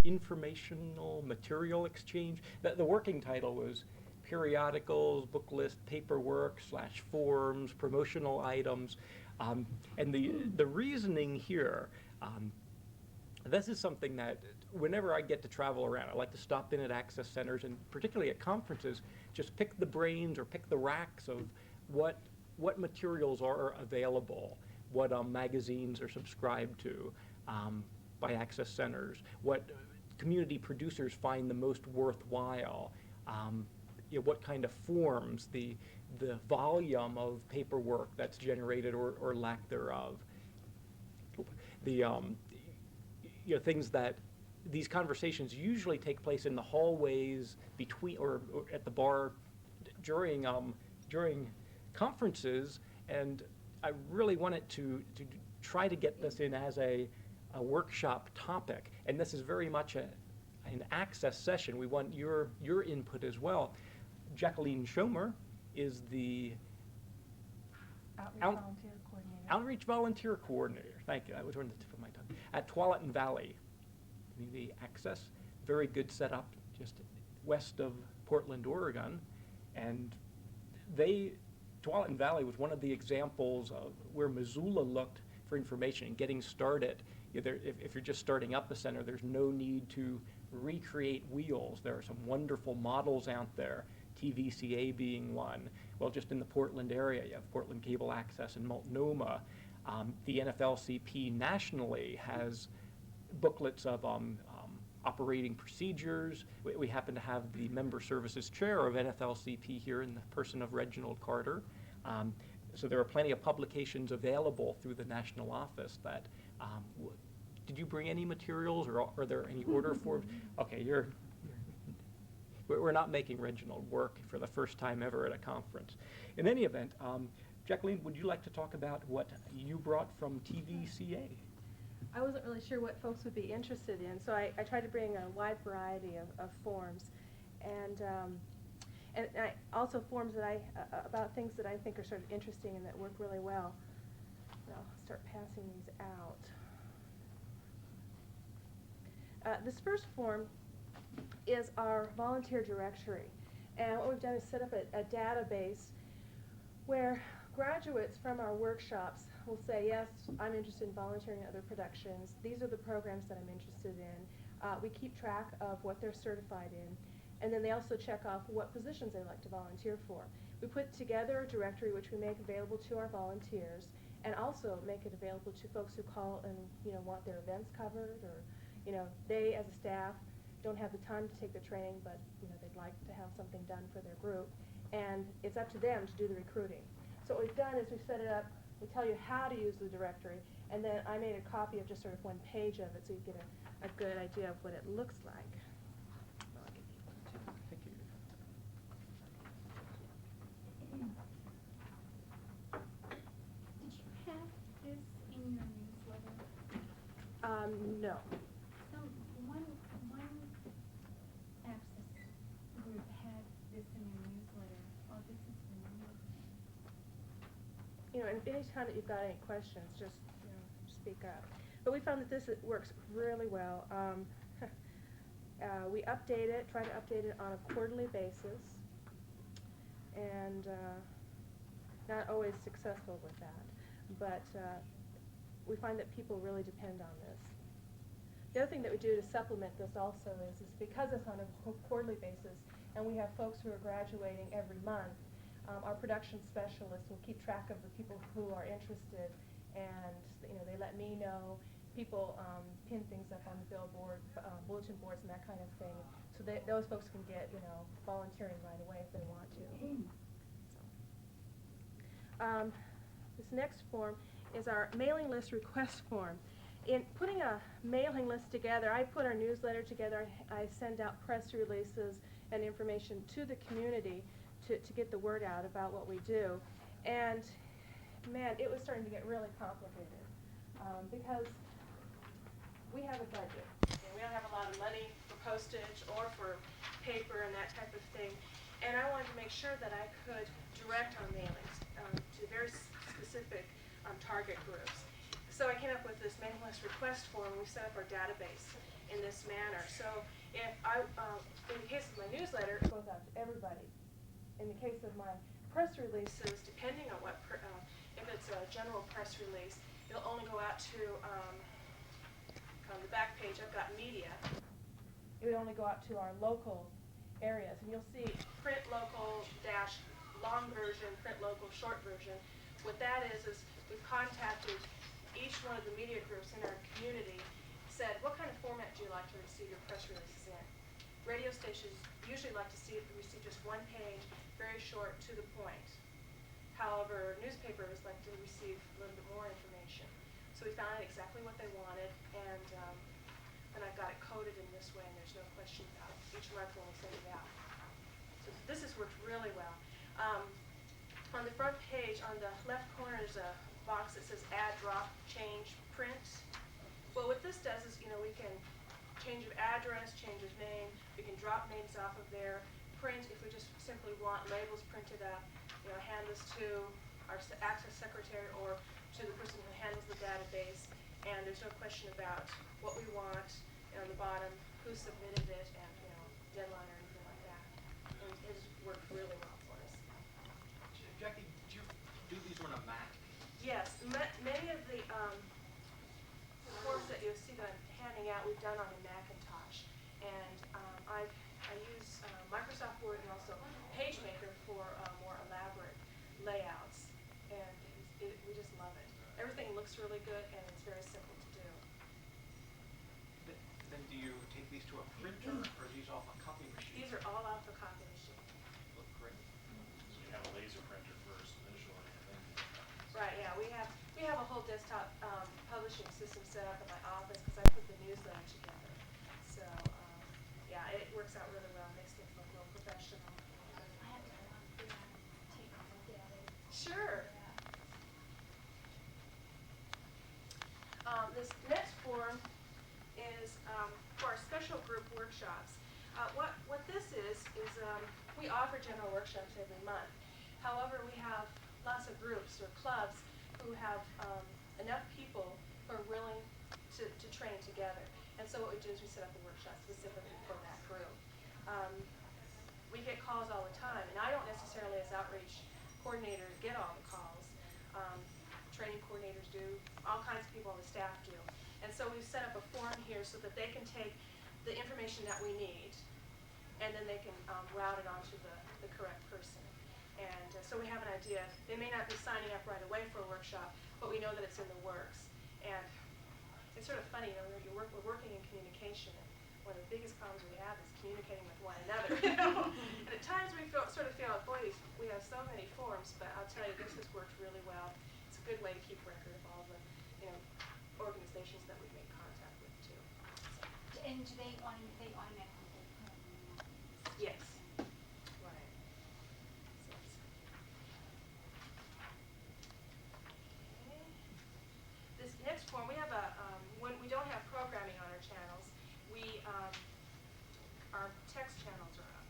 informational material exchange. The working title was periodicals, book list, paperwork / forms, promotional items, and the reasoning here. This is something that whenever I get to travel around, I like to stop in at access centers, and particularly at conferences, just pick the brains or pick the racks of what materials are available, what magazines are subscribed to by access centers, what community producers find the most worthwhile, what kind of forms, the volume of paperwork that's generated or lack thereof. The things that these conversations usually take place in the hallways between or at the bar during conferences, and I really wanted to try to get this in as a workshop topic, and this is very much an access session. We want your input as well. Jacqueline Schomer is the Outreach Volunteer Coordinator. Thank you. That was on the tip of my tongue. At Tualatin Valley Community Access, very good setup, just west of Portland, Oregon, and Tualatin Valley was one of the examples of where Missoula looked for information and getting started. If you're just starting up a center, there's no need to recreate wheels. There are some wonderful models out there, TVCA being one. Well, just in the Portland area, you have Portland Cable Access and Multnomah. The NFLCP nationally has booklets of operating procedures. We happen to have the member services chair of NFLCP here in the person of Reginald Carter. So there are plenty of publications available through the national office that, did you bring any materials, or are there any order forms? Okay, we're not making Reginald work for the first time ever at a conference. In any event, Jacqueline, would you like to talk about what you brought from TVCA? I wasn't really sure what folks would be interested in, so I tried to bring a wide variety of forms, and also forms that about things that I think are sort of interesting and that work really well. And I'll start passing these out. This first form is our volunteer directory, and what we've done is set up a database where graduates from our workshops will say, yes, I'm interested in volunteering in other productions. These are the programs that I'm interested in. We keep track of what they're certified in, and then they also check off what positions they'd like to volunteer for. We put together a directory which we make available to our volunteers, and also make it available to folks who call and want their events covered, or they as a staff don't have the time to take the training, but they'd like to have something done for their group, and it's up to them to do the recruiting. So what we've done is we've set it up. We tell you how to use the directory, and then I made a copy of just sort of one page of it, so you get a good idea of what it looks like. Thank you. Did you have this in your newsletter? No. One access group had this in their newsletter. Oh, this is the new. And any time that you've got any questions, just speak up. But we found that this works really well. We update it, try to update it on a quarterly basis, and not always successful with that. But we find that people really depend on this. The other thing that we do to supplement this also is because it's on a quarterly basis, and we have folks who are graduating every month, our production specialists will keep track of the people who are interested, and they let me know. People pin things up on the billboard, bulletin boards, and that kind of thing, so those folks can get volunteering right away if they want to. So, this next form is our mailing list request form. In putting a mailing list together, I put our newsletter together. I send out press releases and information to the community to get the word out about what we do. And man, it was starting to get really complicated because we have a budget. And we don't have a lot of money for postage or for paper and that type of thing. And I wanted to make sure that I could direct our mailings to very specific target groups. So I came up with this mailing list request form, and we set up our database. in this manner. So if I, in the case of my newsletter, it goes out to everybody. In the case of my press releases, depending on what, if it's a general press release, it'll only go out to, on the back page, I've got media. It would only go out to our local areas. And you'll see print local dash long version, print local short version. What that is we've contacted each one of the media groups in our community, said, what kind of format do you like to receive your press releases in? Radio stations usually like to receive just one page, very short, to the point. However, newspapers like to receive a little bit more information. So we found out exactly what they wanted, and I've got it coded in this way, and there's no question about it. Each month when we send it out. So this has worked really well. On the front page, on the left corner, there's a box that says add, drop, change, print. Well, what this does is, we can change of address, change of name. We can drop names off of there. Print, if we just simply want labels printed up, hand this to our access secretary or to the person who handles the database. And there's no question about what we want, on the bottom, who submitted it, and deadline or anything like that. And it has worked really well for us. Jackie, do you do these on a Mac? Yes, many of the forms that you see that I'm handing out, we've done on a Macintosh, and I use Microsoft Word and also PageMaker for more elaborate layouts, and we just love it. Everything looks really good, and it's very simple to do. Then do you take these to a printer, or are these off a copy machine? These are all off the copy machine. Look great. So you have a laser printer first initially, and then you Right, yeah, we have a whole desktop publishing system set up in my office because I put the newsletter together. So, yeah, it works out really well, makes things look real professional. I have to go out there and take a look at it. Sure. This next form is for our special group workshops. What this is we offer general workshops every month. However, we have lots of groups or clubs who have enough people who are willing to train together. And so what we do is we set up a workshop specifically for that group. We get calls all the time, and I don't necessarily, as outreach coordinator, get all the calls. Training coordinators do, all kinds of people on the staff do. And so we've set up a form here so that they can take the information that we need, and then they can route it onto the correct person. And so we have an idea. They may not be signing up right away for a workshop, but we know that it's in the works. And it's sort of funny, we're working in communication, and one of the biggest problems we have is communicating with one another. And at times we sort of feel, boy, we have so many forms, but I'll tell you, this has worked really well. It's a good way to keep record of all the organizations that we make contact with too. So. And do they automatically get put in the list? Yes. Right. So okay. This next form, we have when we don't have programming on our channels, our text channels are up.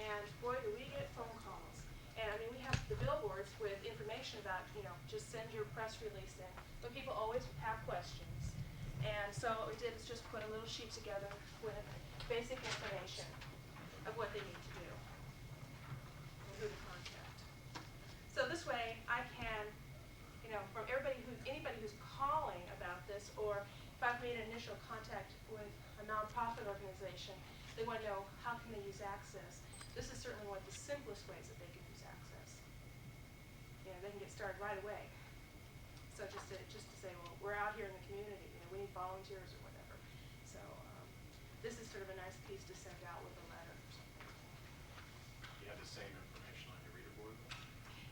And boy, do we get phone calls. And I mean, we have the billboards with information about, just send your press release in. But people always have questions. And so what we did is just put a little sheet together with basic information of what they need to do and who to contact. So this way I can, from anybody who's calling about this, or if I've made an initial contact with a nonprofit organization, they want to know how can they use Access. This is certainly one of the simplest ways that they can use Access. They can get started right away. So just to say, well, we're out here in the community, we need volunteers or whatever. So this is sort of a nice piece to send out with a letter or something. you have the same information on your reader board.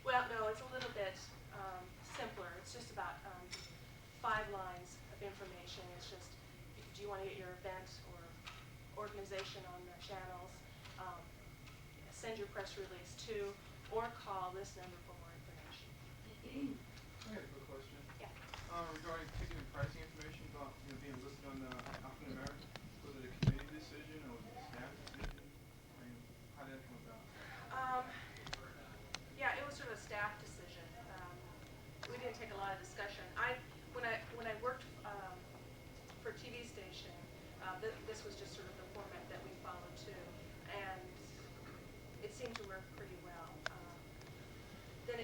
Well, no, it's a little bit simpler. It's just about 5 lines of information. It's just, do you want to get your event or organization on the channels? Send your press release to, or call this number for more information. I have a quick question. Yeah. Regarding ticket and pricing information about being listed on the African American, was it a committee decision or was it a staff decision? I mean, how did that come about? Yeah, it was sort of a staff decision. We didn't take a lot of discussion. When I worked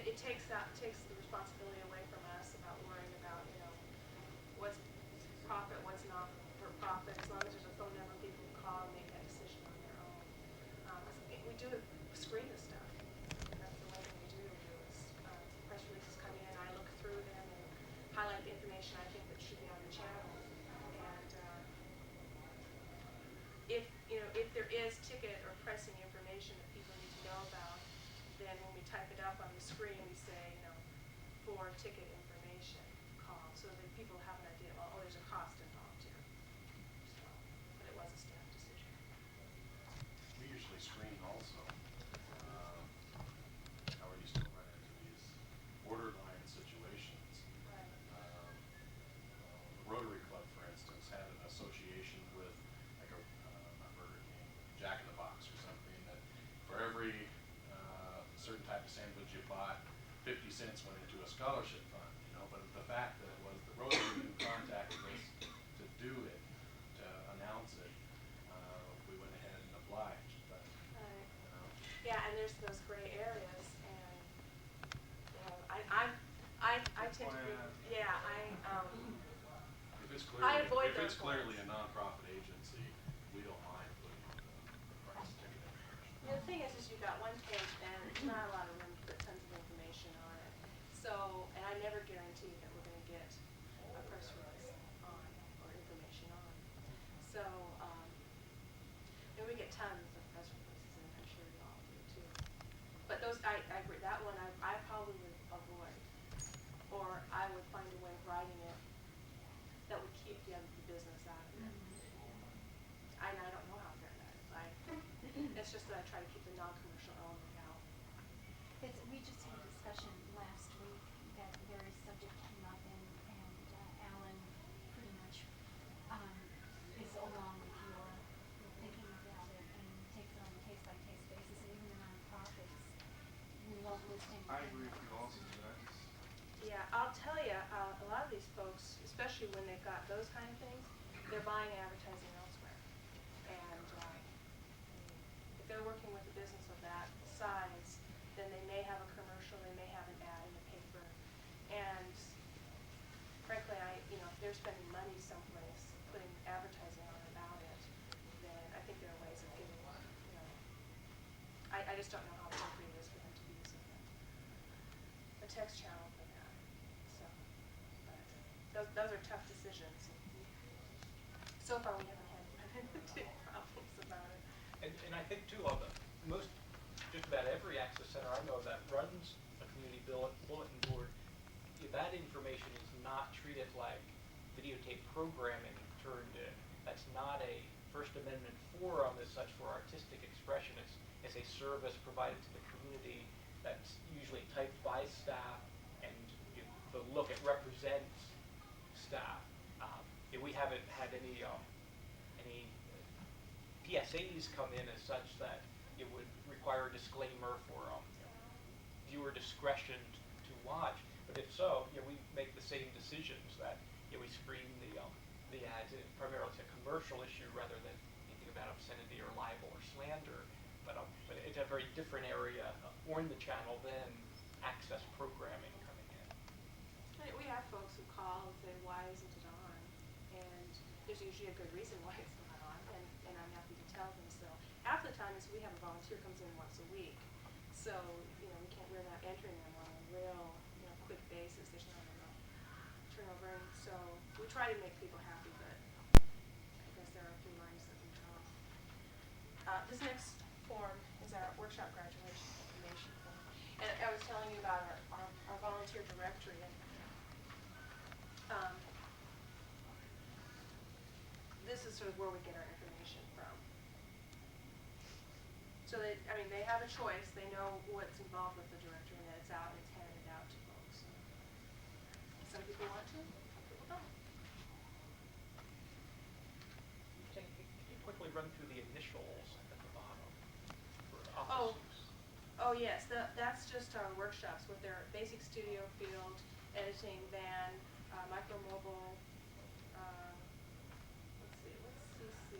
it takes the responsibility away from us about worrying about, what's profit, what's not for profit, as long as there's a phone number people can call and make that decision on their own. We do screen the stuff. That's the one thing we do is press releases come in, I look through them and highlight the information I think that should be on the channel. And if there is ticket or pressing information that people need to know about, then when we type it up on the screen, we say, for ticket information, call, so that people have an idea, well, oh, there's a cost involved here. So, but it was a staff decision. We usually screen also. How we still run into these borderline situations. Right. The Rotary Club, for instance, had an association with like a Burger King, Jack in the Box or something, that for every certain type of sandwich you bought, 50 cents went into a scholarship fund, but the fact that it was the Rotary who contacted us to do it, to announce it, we went ahead and obliged, but, Right. Yeah, and there's those gray areas, and I tend to be, if it's I clearly, avoid if those it's clearly ones. a nonprofit agency, we don't mind putting the price ticket information. The thing is you've got one page and there's not a lot of room to put tons of information on it. So, and I never guarantee that we're going to get a press release on or information on. So, and we get tons of press releases, and I'm sure you all do too. But those, I agree, that one I probably would avoid, or I would find a way of writing it that would keep the business out of it. And I don't know how fair that is. It's just that I try to keep the non-commercial element out. We just had a discussion last week that very subject came up, and Alan pretty much is along with your thinking about it and takes it on a case-by-case basis, and even the nonprofits, we won't list anything. I agree with you also, but I just. Yeah, I'll tell you, a lot of these folks, especially when they've got those kind of things, they're buying advertising elsewhere. And if they're working with a business of that size, then they may have a commercial, they may have an ad in the paper. And frankly, if they're spending money someplace, putting advertising on about it, then I think there are ways of getting, I just don't know how appropriate it is for them to be using a text channel for that. So, but those are tough decisions. So far, we haven't had any problems about it. And I think too, just about every access center I know that runs a community bulletin board, that information is not treated like videotape programming turned in. That's not a First Amendment forum as such for artistic expression. It's a service provided to the community that's usually typed by staff, and the look it represents staff. We haven't had any PSAs come in as such that it would require a disclaimer for viewer discretion to watch. But if so, we make the same decisions that we screen the ads. Primarily it's a commercial issue rather than anything about obscenity or libel or slander. But it's a very different area on the channel than access programming coming in. We have folks who call and say, why isn't it on? And there's usually a good reason why it's not on, and I'm happy to tell them so. Half the time is we have a volunteer comes in once a week, so we're not entering them on a real quick basis. There's not a real turnover, and so we try to make people happy, but I guess there are a few lines that we draw. This next form is our workshop graduation information form, and I was telling you about our volunteer directory. And this is sort of where we get our information from. So they have a choice. They know what's involved with the directory, and that it's out and it's handed out to folks. Some people want to, some people don't. Can you quickly run through the initials at the bottom for Oh. office use? Oh yes, that's just our workshops with their basic studio field, editing, van, micro mobile. Let's see, what's CC?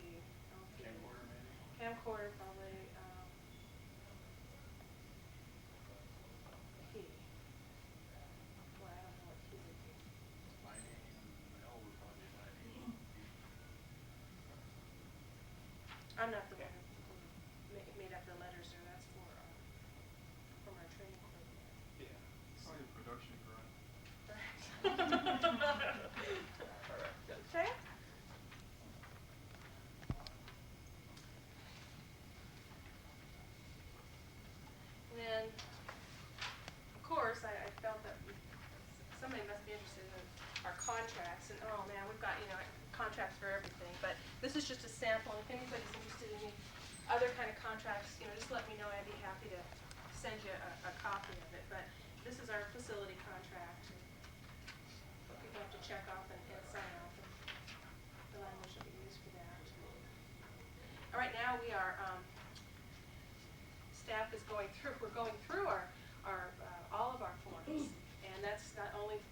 Camcorder maybe? Camcorder probably. P. I'm not the one who made up the letters there. That's from our training coordinator. Yeah. Probably a production grunt. Okay. And then, of course, I felt that somebody must be interested in our contracts. And oh man, we've got contracts for everything. But this is just a sample. If anybody's interested in any other kind of contracts, just let me know. I'd be happy to send you a copy of it. But this is our facility contract. What people have to check off and sign off, and the language that we use for that. All right, now we are, staff is we're going through our all of our forms, and that's not only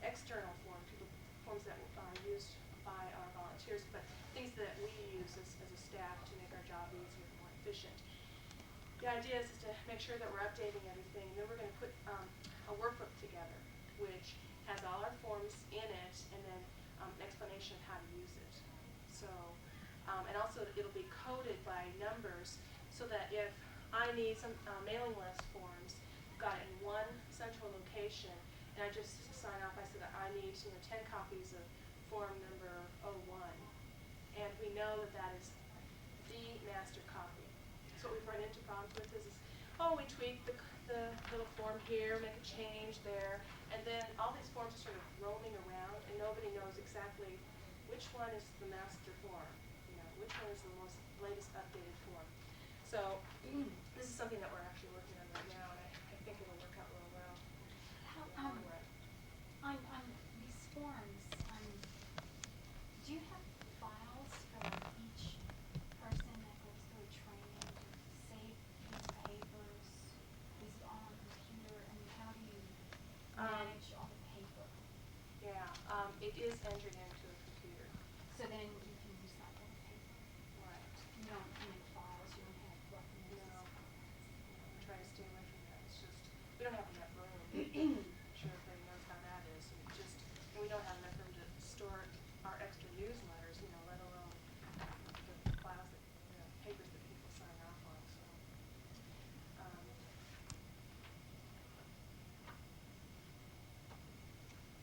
external forms that are used by our volunteers, but things that we use as a staff to make our job easier and more efficient. The idea is to make sure that we're updating everything, and then we're going to put a workbook together, which has all our forms in it, and then an explanation of how to use it. So, and also it'll be coded by numbers, so that if I need some mailing list forms, I've got it in one central location, and I just sign off. I said that I need 10 copies of form number 01, and we know that that is the master copy. So what we've run into problems with is we tweak the little form here, make a change there, and then all these forms are sort of roaming around, and nobody knows exactly which one is the master form, which one is the most latest updated form. So this is something that we're actually working on right now, and I think it'll work out real well. How, on these forms, do you have files for each person that goes through training to save these papers? Is it all on computer? I mean, how do you manage all the paper? Yeah, it is entered into a computer. So then you can recycle the paper. Right. You don't make files, you don't have documents. No. We try to stay away from that. It's just, we don't have enough room. I'm sure everybody knows how that is. And we don't have enough room to store our extra newsletters, let alone the files papers that people sign off on. So,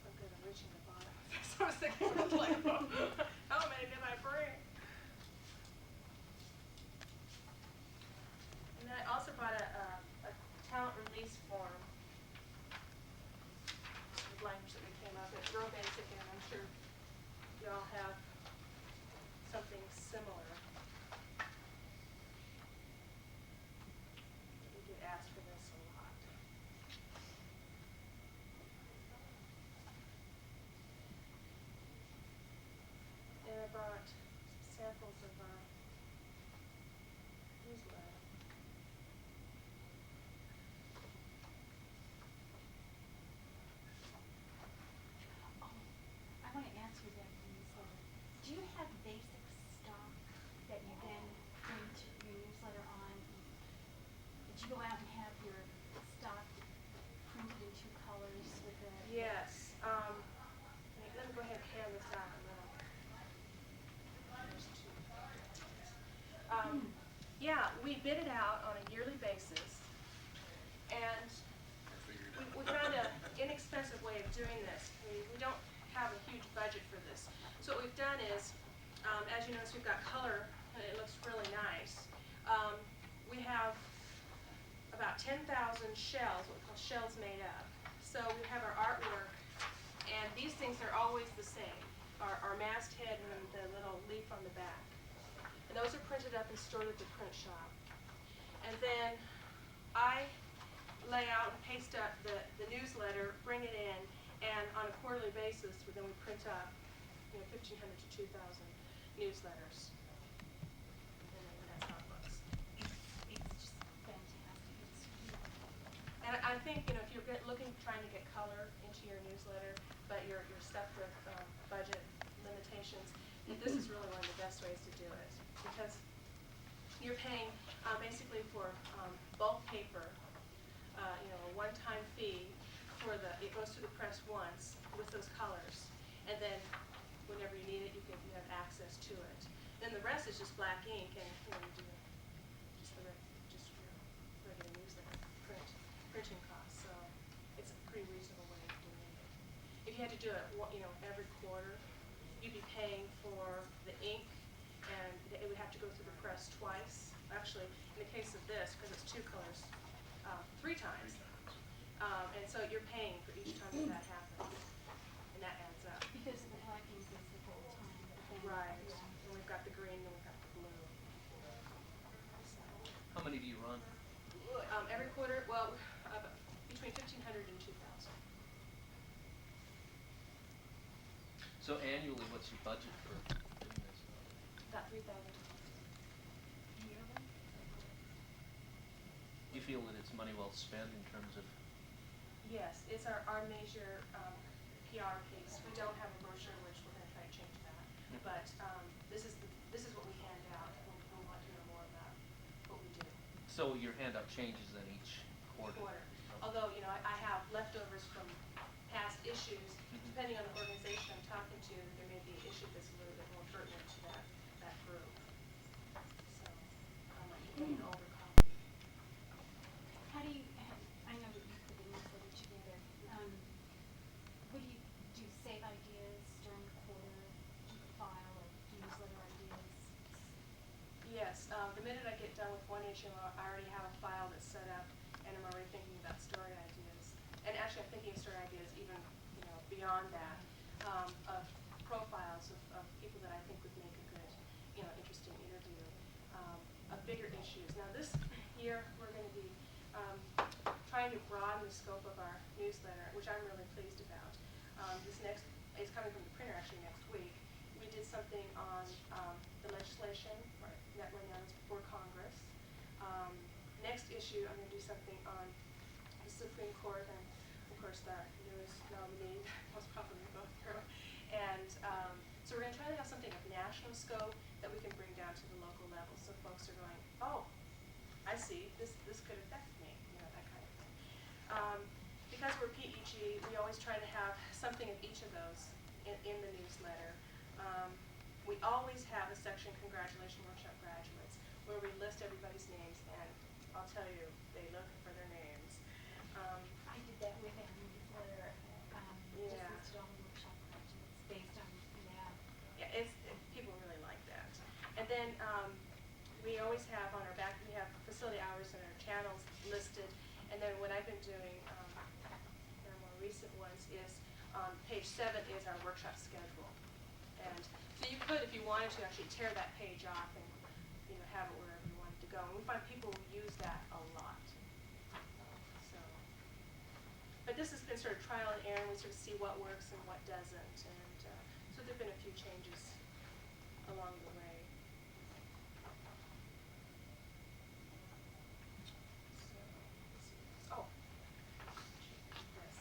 I'm good at reaching the bottom. So I was thinking, how many did I bring? And then I also brought a talent release form. The language that we came up with. It's real basic, and I'm sure you all have something similar. We get asked for this a lot. And I brought samples of our newsletter. I want to answer that newsletter. Do you have basic stock that you then bring to your newsletter on? Did you go out and have your stock printed in 2 colors with the? Yes. Let me go ahead and hand this out. There's 2. Yeah, we bid it out on a yearly basis, and we found an inexpensive way of doing this. We don't have a huge budget for this. So what we've done is, as you notice, we've got color, and it looks really nice. We have about 10,000 shells, what we call shells made up. So we have our artwork, and these things are always the same, our masthead and then the little leaf on the back. And those are printed up and stored at the print shop. And then I lay out and paste up the newsletter, bring it in, and on a quarterly basis, then we print up 1,500 to 2,000 newsletters. And then that's how it looks. It's just fantastic. It's beautiful. And I think, if you're trying to get color into your newsletter, but you're stuck with budget limitations, this is really one of the best ways to do it, because you're paying basically for bulk paper, a one-time fee for it goes through the press once with those colors, and then whenever you need it, you have access to it. Then the rest is just black ink, and you do just just your regular newsletter printing costs. So it's a pretty reasonable way of doing it. If you had to do it, every quarter, you'd be paying for the ink, and it would have to go through the press twice. Actually, in the case of this, because it's 2 colors, 3 times. And so you're paying for each time that happens, and that adds up. Because the black ink is the whole time. But then, Right. Yeah. And we've got the green, and we've got the blue. So, How many do you run? every quarter, well, between 1,500 and 2,000. So annually, what's your budget for doing this? About 3,000. Yearly? Do you feel that it's money well spent in terms of? Yes, it's our major PR piece. We don't have a brochure, which we're going to try to change that. But this is what we hand out when we want to know more about what we do. So your handout changes then each quarter? Although, I have leftovers from past issues, depending on the organization I'm talking to, there may be an issue that's a little bit more pertinent to that group. So I might be getting an older copy. How do you, I know that you put the newsletter together. What do you do? Save ideas during the quarter? Keep a file of newsletter ideas? Yes, the minute I get done with one issue, I already have a file that's set up, and I'm already thinking about story ideas. And actually, I'm thinking of story ideas even, beyond that, of profiles of people that I think would make a good, interesting interview, of bigger issues. Now, this year, we're going to be trying to broaden the scope of our newsletter, which I'm really pleased about. It's coming from the printer actually next week. We did something on the legislation that went on before Congress. Next issue, I'm going to do something on the Supreme Court and, of course, the newest nominee, most probably both through. And so we're going to try to have something of national scope that we can bring down to the local level, so folks are going, oh, I see, this could affect me, that kind of thing. Because we're PEG, we always try to have something of each of those in the newsletter. We always have a section, Congratulations Workshop Graduates, where we list everybody's names, and I'll tell you, they look for their names. I did that with our newsletter. Just Yeah. listed all the workshop graduates based on that. Yeah, people really like that. And then we always have on our back, we have facility hours and our channels listed. And then what I've been doing, our more recent ones, is on page 7 is our workshop schedule. And so you could, if you wanted to, actually tear that page off and have it wherever you wanted to go. And we find people who use that a lot. So, but this has been sort of trial and error. We sort of see what works and what doesn't. And so there have been a few changes along the way. So, this.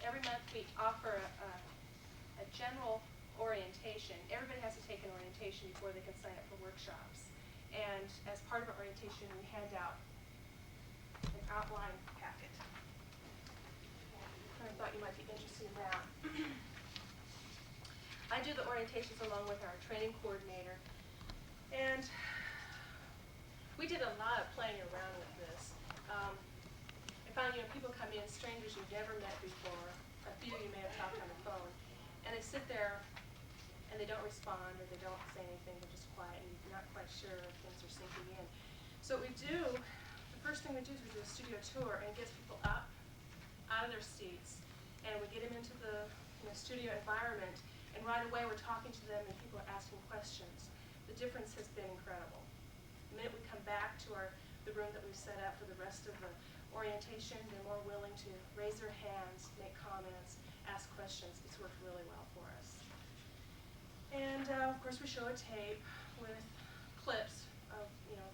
Every month we offer a general orientation. Everybody has to take an orientation before they can sign up for workshops. And as part of our orientation, we hand out an outline packet. I thought you might be interested in that. I do the orientations along with our training coordinator. And we did a lot of playing around with this. I found, people come in, strangers you've never met before. A few you may have talked on the phone. And they sit there and they don't respond or they don't say anything. They're just quiet and you're not quite sure if things are sinking in. So what we do, the first thing we do is we do a studio tour, and it gets people up out of their seats, and we get them into the studio environment, and right away we're talking to them and people are asking questions. The difference has been incredible. The minute we come back to the room that we've set up for the rest of the orientation, they're more willing to raise their hands, make comments, ask questions. It's worked really well for us. And of course we show a tape with clips of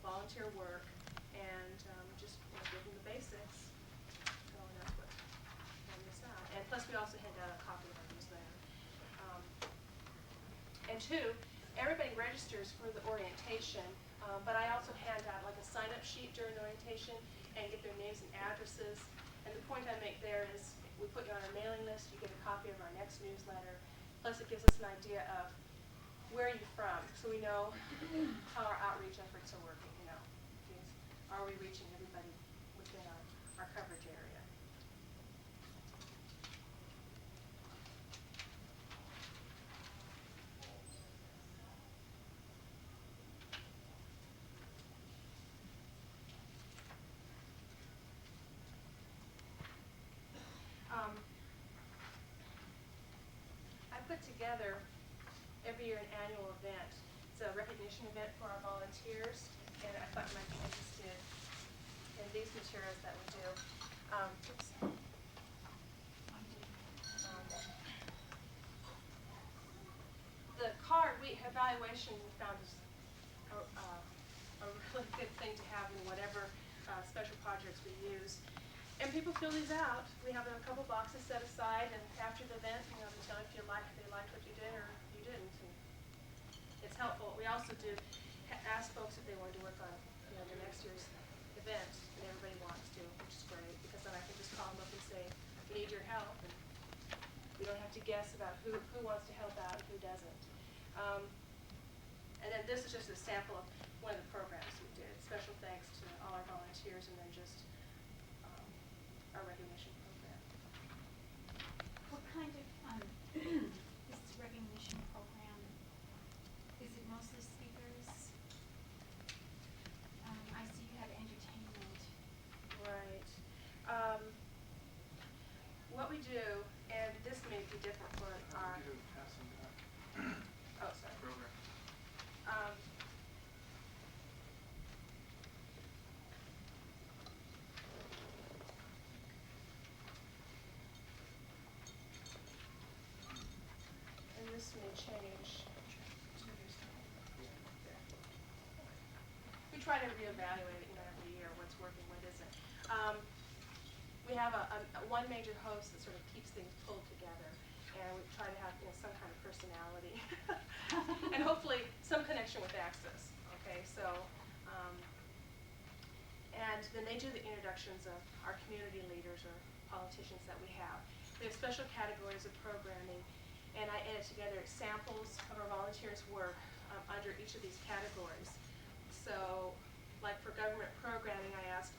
volunteer work, and just give them the basics. So that's what I miss out. And plus we also hand out a copy of our newsletter. And 2, everybody registers for the orientation, but I also hand out like a sign-up sheet during the orientation and get their names and addresses. And the point I make there is we put you on our mailing list, you get a copy of our next newsletter, plus it gives us an idea of where are you from, so we know how our outreach efforts are working, you know. Are we reaching everybody within our coverage area? I put together every year an annual event. It's a recognition event for our volunteers, and I thought you might be interested in these materials that we do. Oops. The card evaluation we found is a really good thing to have in whatever special projects we use. And people fill these out. We have a couple boxes set aside, and after the event, you know, they tell if they liked what you did or you didn't. And it's helpful. We also do ask folks if they wanted to work on, you know, the next year's event, and everybody wants to, which is great, because then I can just call them up and say, we need your help, and we don't have to guess about who wants to help out and who doesn't. And then this is just a sample of one of the programs we did. Special thanks to all our volunteers, and then just our recognition program. What kind of, this recognition program, is it mostly speakers? I see you have entertainment. Right. What we do, and this may be different for our, We do passing back oh, sorry. program. And this may change. We try to reevaluate, you know, every year what's working, what isn't. We have one major host that sort of keeps things pulled together, and we try to have, you know, some kind of personality, and hopefully some connection with Access. Okay, so, and then they do the introductions of our community leaders or politicians that we have. We have special categories of programming, and I edit together samples of our volunteers' work under each of these categories. So, like for government programming, I asked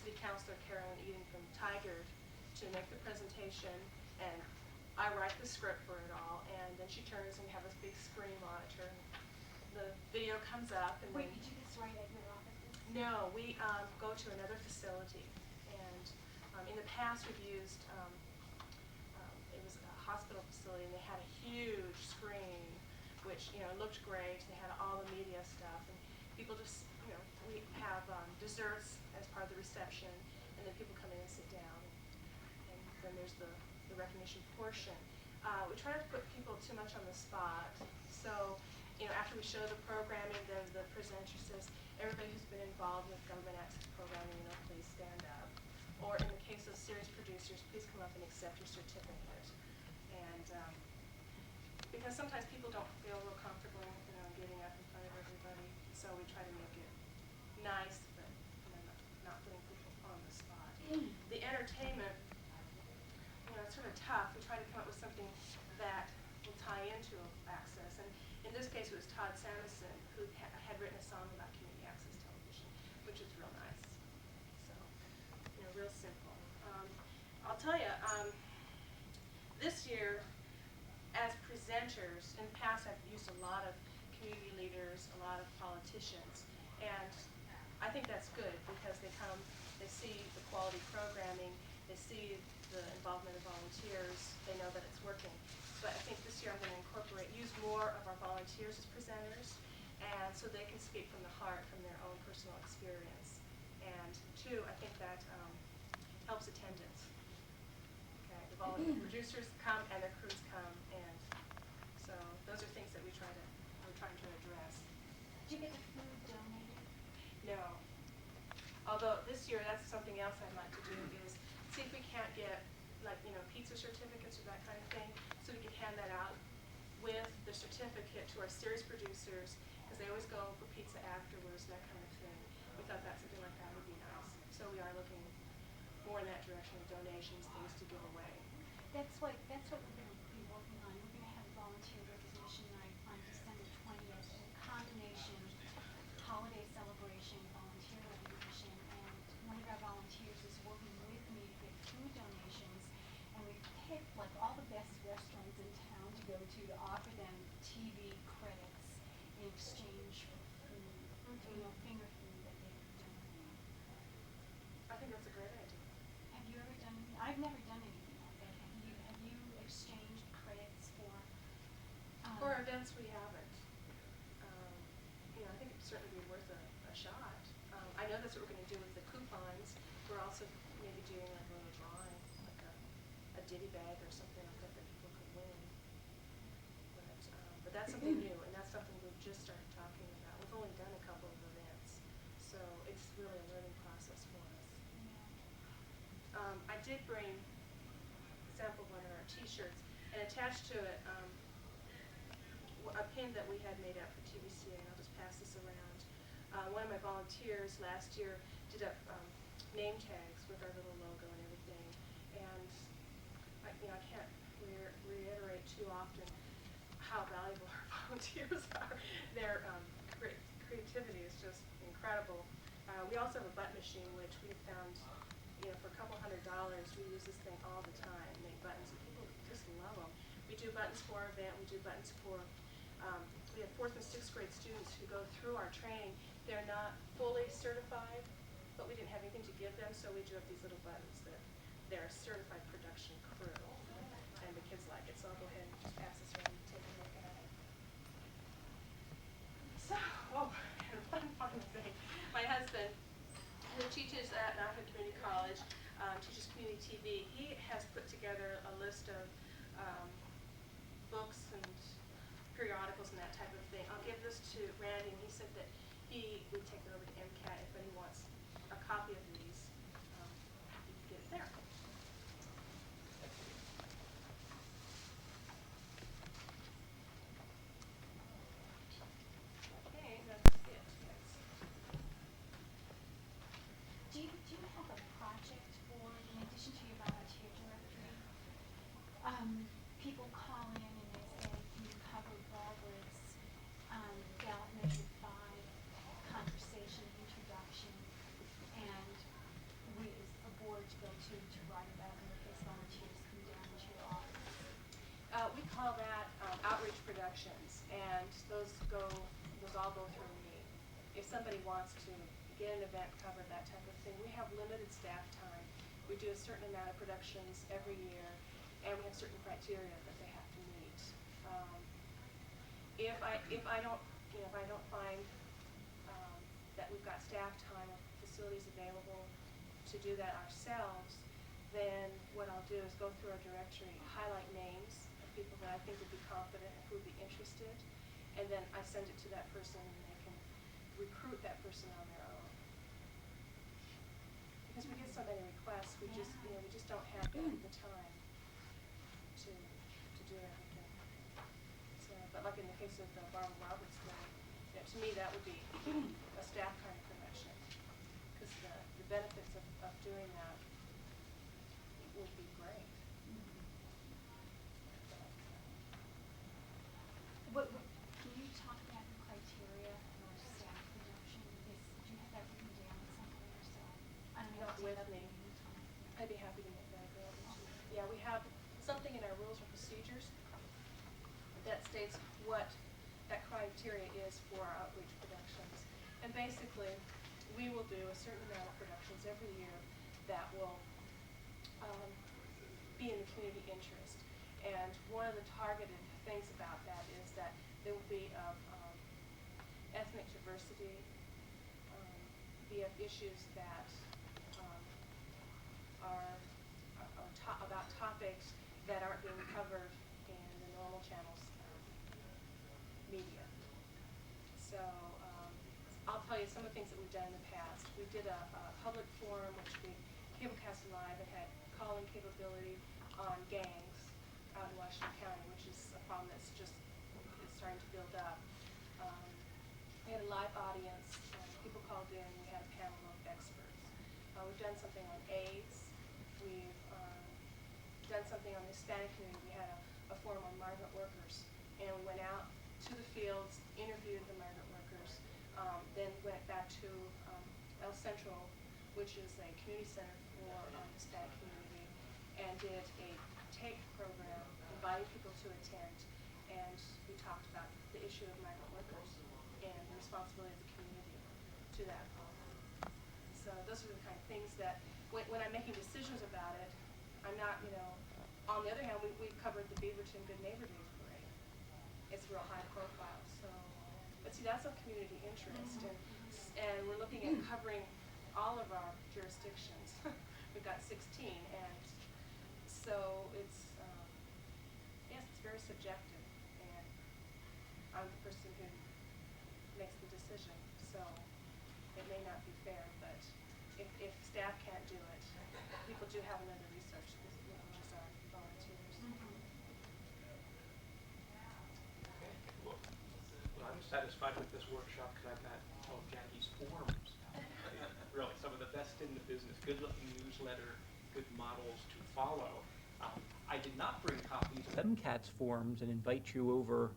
City Councilor Carolyn Eden from Tigard to make the presentation, and I write the script for it all, and then she turns and we have this big screen monitor. The video comes up, and Wait, then did you just write at your offices? no, we go to another facility, and in the past we've used, it was a hospital facility, and they had a huge screen, which, you know, looked great. They had all the media stuff, and people just, you know, we have desserts as part of the reception, and then people come in and sit down, and then there's the recognition portion. We try not to put people too much on the spot, so, you know, after we show the programming, then the presenter says, everybody who's been involved with government access programming, you know, please stand up. Or in the case of series producers, please come up and accept your certificate. And because sometimes people don't feel real comfortable, you know, getting up in front of everybody, so we try to make it nice, but, you know, not putting people on the spot. The entertainment, you know, it's sort of tough. We try to come up with something that will tie into Access. And in this case, it was Todd Samuelson who had written a song about community access television, which is real nice. So, you know, real simple. I'll tell you, this year, as presenters, in the past I've used a lot of community leaders, a lot of politicians, and I think that's good because they come, they see the quality programming, they see the involvement of volunteers, they know that it's working. But I think this year I'm going to use more of our volunteers as presenters, and so they can speak from the heart, from their own personal experience. And two, I think that helps attendance. Okay, the volunteer producers come and their crews come, and so those are things that we're trying to address. Did you get the food donated? No. Although this year, that's something else I'd like to do is see if we can't get, like, you know, pizza certificates or that kind of thing, so we can hand that out with the certificate to our series producers, because they always go for pizza afterwards, that kind of thing. We thought that something like that would be nice. So we are looking more in that direction of donations, things to give away. That's what we're going to be working on. We're going to have volunteer recognition night on December exchange for food, you know, finger food that they've done. I think that's a great idea. Have you ever done, I've never done anything like that. Have you exchanged credits for, For events we haven't. You know, I think it'd certainly be worth a shot. I know that's what we're going to do with the coupons. We're also maybe doing like a little drawing, like a ditty bag or something like that that people could win. But that's something new, and that's something we've just started talking about. We've only done a couple of events, so it's really a learning process for us. I did bring a sample one of our T-shirts, and attached to it a pin that we had made up for TVCA, and I'll just pass this around. One of my volunteers last year did up name tags with our little logo and everything, and I can't reiterate too often how valuable our volunteers are. Their creativity is just incredible. We also have a button machine, which we found, for a couple $100, we use this thing all the time, make buttons, and people just love them. We do buttons for our event, we do buttons for, we have 4th and 6th grade students who go through our training. They're not fully certified, but we didn't have anything to give them, so we do have these little buttons that they're a certified production crew, and the kids like it, so I'll go ahead and just pass this around and take a look at it. So, one thing. My husband, who teaches at Napa Community College, teaches community TV, he has put together a list of books and periodicals and that type of thing. I'll give this to Randy, and he said that he would take it over to MCAT if anyone wants a copy of these. You can get it there. Okay, that's it. Yes. Do you have a project for, in addition to your volunteer directory? People call in and they say, can you cover Barbara's ballot measure 5 conversation introduction, and we as a board to go to write about it in case volunteers come down to your office? We call that outreach productions, and those all go through me. If somebody wants to get an event covered, that type of thing, we have limited staff time. We do a certain amount of productions every year, and we have certain criteria that they have to meet. If I don't find that we've got staff time or facilities available to do that ourselves, then what I'll do is go through our directory, highlight names of people that I think would be confident and who would be interested, and then I send it to that person, and they can recruit that person on their own. Because we get so many requests, we just don't have the time to do everything. So, but like in the case of the Barbara Roberts thing, to me that would be a staff kind of production, because the benefits of doing that would be great. Can you talk about the criteria for staff reduction? Do you have that written down somewhere or so? I don't know. Not with me. I'd be happy to make that available to you. Yeah, we have something in our rules and procedures that states what that criteria is for our outreach productions. And basically, we will do a certain amount of productions every year that will be in the community interest. And one of the targeted things about that is that there will be of ethnic diversity, be of issues that are about topics that aren't being covered in the normal channels media. So I'll tell you some of the things that we've done in the past. We did a public forum which we cablecast live and had call-in capability on gangs out in Washington County, which is a problem that's just starting to build up. We had a live audience, people called in, we had a panel of experts. We've done something on AIDS. We've done something on the Hispanic community. We had a forum on migrant workers, and we went out to the fields, interviewed the migrant workers, then went back to El Central, which is a community center for the Hispanic community, and did a tape program inviting people to attend, and we talked about the issue of migrant workers. responsibility as a community to that problem. So those are the kind of things that, when I'm making decisions about it, I'm not, on the other hand, we've covered the Beaverton Good Neighbor Days Parade. It's real high profile, so, but see, that's of community interest, and we're looking at covering all of our jurisdictions. We've got 16, and so it's, yes, it's very subjective, and I'm the person who makes the decision, so it may not be fair, but if staff can't do it, people do have another research, which is our volunteers. Well, I'm satisfied with this workshop because I got all of Jackie's forms. Really, some of the best in the business. Good-looking newsletter, good models to follow. I did not bring copies of MCAT's forms and invite you over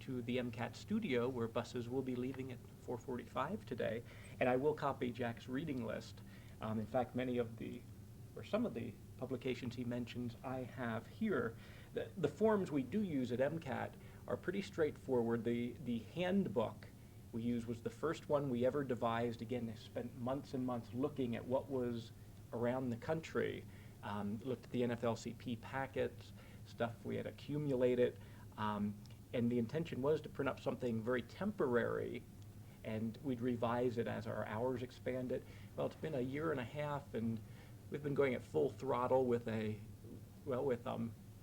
to the MCAT studio where buses will be leaving at 4:45 today, and I will copy Jack's reading list. In fact, some of the publications he mentions I have here. The forms we do use at MCAT are pretty straightforward. The handbook we used was the first one we ever devised. Again, I spent months and months looking at what was around the country. Looked at the NFLCP packets, stuff we had accumulated, and the intention was to print up something very temporary, and we'd revise it as our hours expanded. Well, it's been a year and a half, and we've been going at full throttle with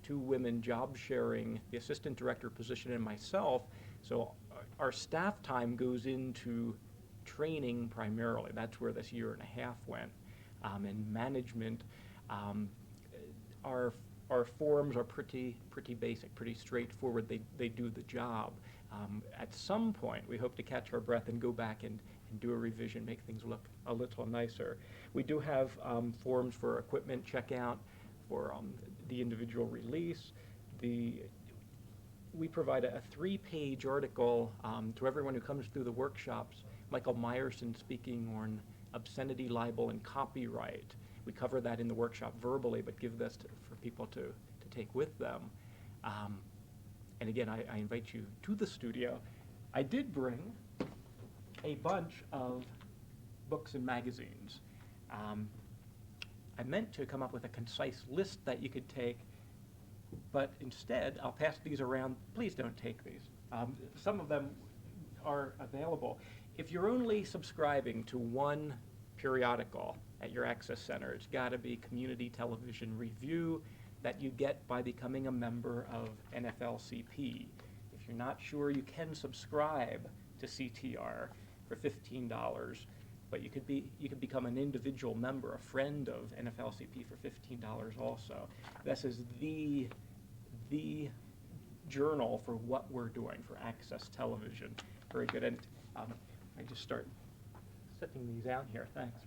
two women job sharing the assistant director position and myself. So our staff time goes into training primarily. That's where this year and a half went. And management, our forms are pretty basic, pretty straightforward. They do the job. At some point, we hope to catch our breath and go back and do a revision, make things look a little nicer. We do have forms for equipment checkout, for the individual release. We provide a 3-page article to everyone who comes through the workshops. Michael Meyerson speaking on obscenity, libel, and copyright. We cover that in the workshop verbally, but give this for people to take with them. And again, I invite you to the studio. I did bring a bunch of books and magazines. I meant to come up with a concise list that you could take, but instead, I'll pass these around. Please don't take these. Some of them are available. If you're only subscribing to one periodical at your Access Center, it's got to be Community Television Review that you get by becoming a member of NFLCP. If you're not sure, you can subscribe to CTR for $15, but you could become an individual member, a friend of NFLCP for $15 also. This is the journal for what we're doing for Access Television. Very good. And I just start setting these out here. Thanks.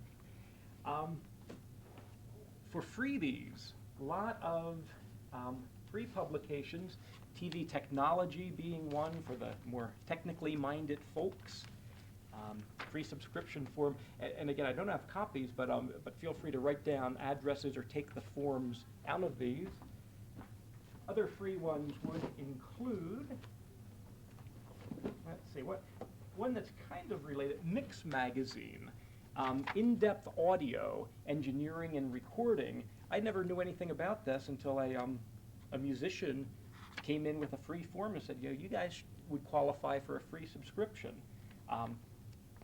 For freebies, a lot of free publications, TV Technology being one for the more technically minded folks. Free subscription form, and again, I don't have copies, but feel free to write down addresses or take the forms out of these. Other free ones would include, let's see, one that's kind of related, Mix Magazine, in-depth audio, engineering and recording. I never knew anything about this until a musician came in with a free form and said, you guys would qualify for a free subscription.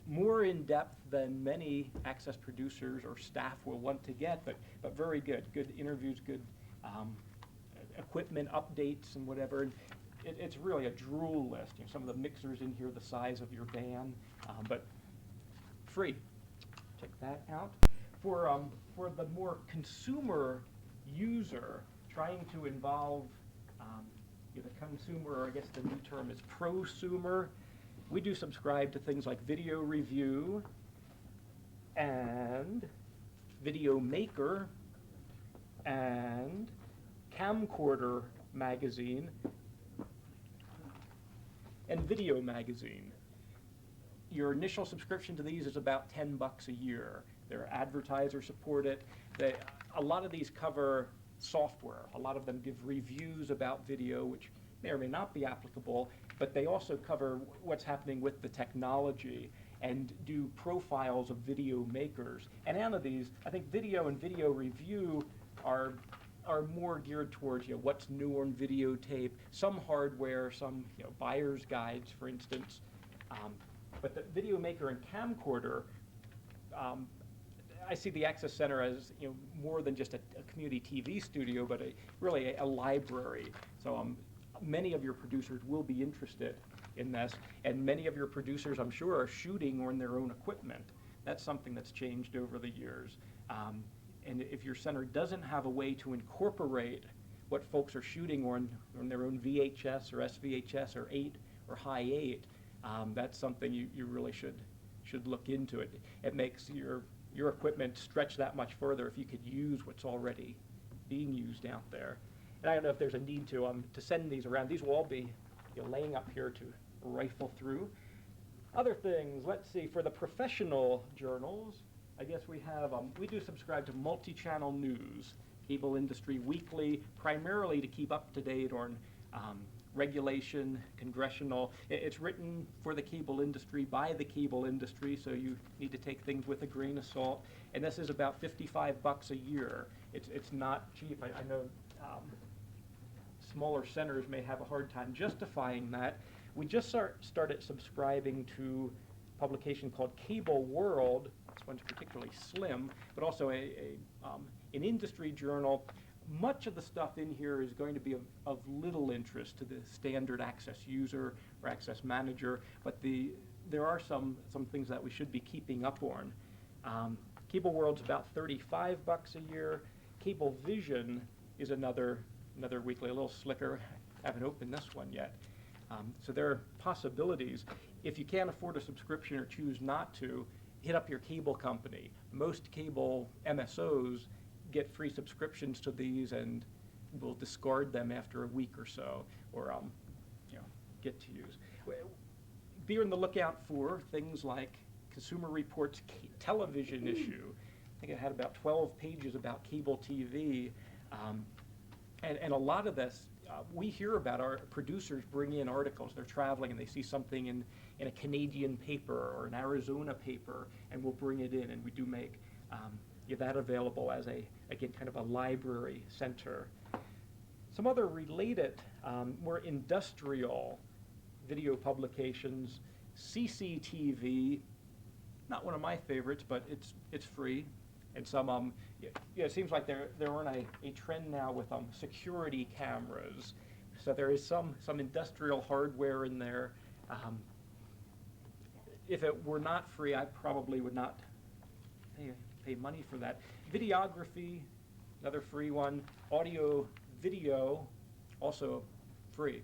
More in-depth than many Access producers or staff will want to get, but very good. Good interviews, good equipment updates and whatever. And it's really a drool list. Some of the mixers in here the size of your van, but free. Check that out. For the more consumer user, trying to involve the consumer, or I guess the new term is prosumer, we do subscribe to things like Video Review and Video Maker and Camcorder Magazine and Video Magazine. Your initial subscription to these is about $10 a year. They're advertiser supported. A lot of these cover software. A lot of them give reviews about video, which may or may not be applicable, but they also cover what's happening with the technology and do profiles of video makers. And out of these, I think video and video review are more geared towards, you know, what's new on videotape, some hardware, some, you know, buyer's guides, for instance. But the video maker and camcorder, I see the Access Center as, you know, more than just a community TV studio, but really a library. So many of your producers will be interested in this, and many of your producers, I'm sure, are shooting on their own equipment. That's something that's changed over the years. And if your center doesn't have a way to incorporate what folks are shooting on their own VHS or SVHS or 8 or high 8, that's something you really should look into. It makes your equipment stretch that much further if you could use what's already being used out there. And I don't know if there's a need to send these around. These will all be, you know, laying up here to rifle through. Other things, let's see, for the professional journals, I guess we have, we do subscribe to multi-channel news, Cable Industry Weekly, primarily to keep up to date on regulation, congressional. It's written for the cable industry, by the cable industry, so you need to take things with a grain of salt. And this is about $55 a year. It's not cheap. I know smaller centers may have a hard time justifying that. We just started subscribing to a publication called Cable World. This one's particularly slim, but also an industry journal. Much of the stuff in here is going to be of little interest to the standard Access user or Access manager, but there are some things that we should be keeping up on. Cable World's about $35 a year. Cable Vision is another weekly, a little slicker. Haven't opened this one yet. So there are possibilities. If you can't afford a subscription or choose not to, hit up your cable company. Most cable MSOs get free subscriptions to these and will discard them after a week or so, or you know, get to use. Be on the lookout for things like Consumer Reports television issue. I think it had about 12 pages about cable TV, and a lot of this we hear about. Our producers bring in articles. They're traveling and they see something in a Canadian paper or an Arizona paper, and we'll bring it in, and we do make that available as again, kind of a library center. Some other related, more industrial video publications, CCTV, not one of my favorites, but it's free. And some, it seems like they're on a trend now with security cameras. So there is some industrial hardware in there. If it were not free, I probably would not pay money for that. Videography, another free one. Audio, video, also free.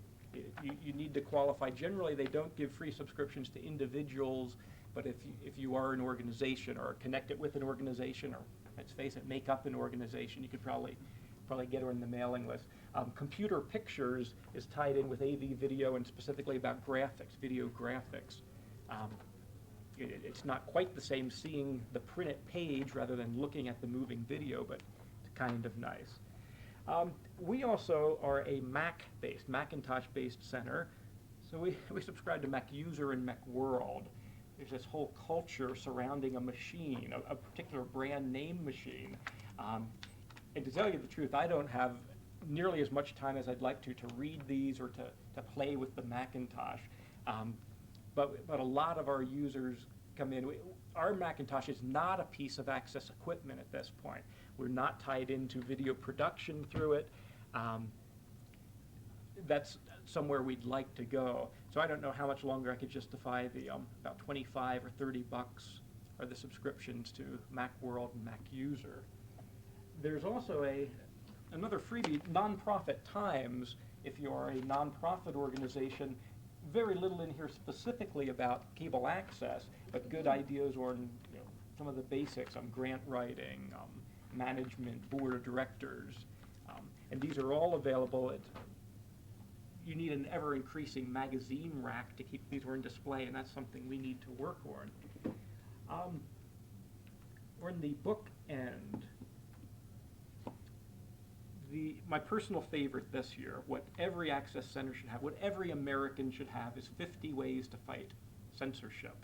You need to qualify. Generally, they don't give free subscriptions to individuals, but if you are an organization or connect it with an organization, or let's face it, make up an organization, you could probably get on the mailing list. Computer pictures is tied in with AV video and specifically about graphics, video graphics. It's not quite the same seeing the printed page rather than looking at the moving video, but it's kind of nice. We also are a Macintosh-based center, so we subscribe to Mac User and Mac World. There's this whole culture surrounding a machine, a particular brand name machine. And to tell you the truth, I don't have nearly as much time as I'd like to read these or to play with the Macintosh. But a lot of our users come in. Our Macintosh is not a piece of Access equipment at this point. We're not tied into video production through it. That's somewhere we'd like to go. So I don't know how much longer I could justify the about 25 or 30 bucks are the subscriptions to Macworld and Mac User. There's also another freebie, Nonprofit Times. If you are a nonprofit organization, very little in here specifically about cable access, but good ideas on some of the basics on grant writing, management, board of directors, and these are all available. You need an ever-increasing magazine rack to keep these on display, and that's something we need to work on. On the book end, my personal favorite this year, what every access center should have, what every American should have, is 50 Ways to Fight Censorship.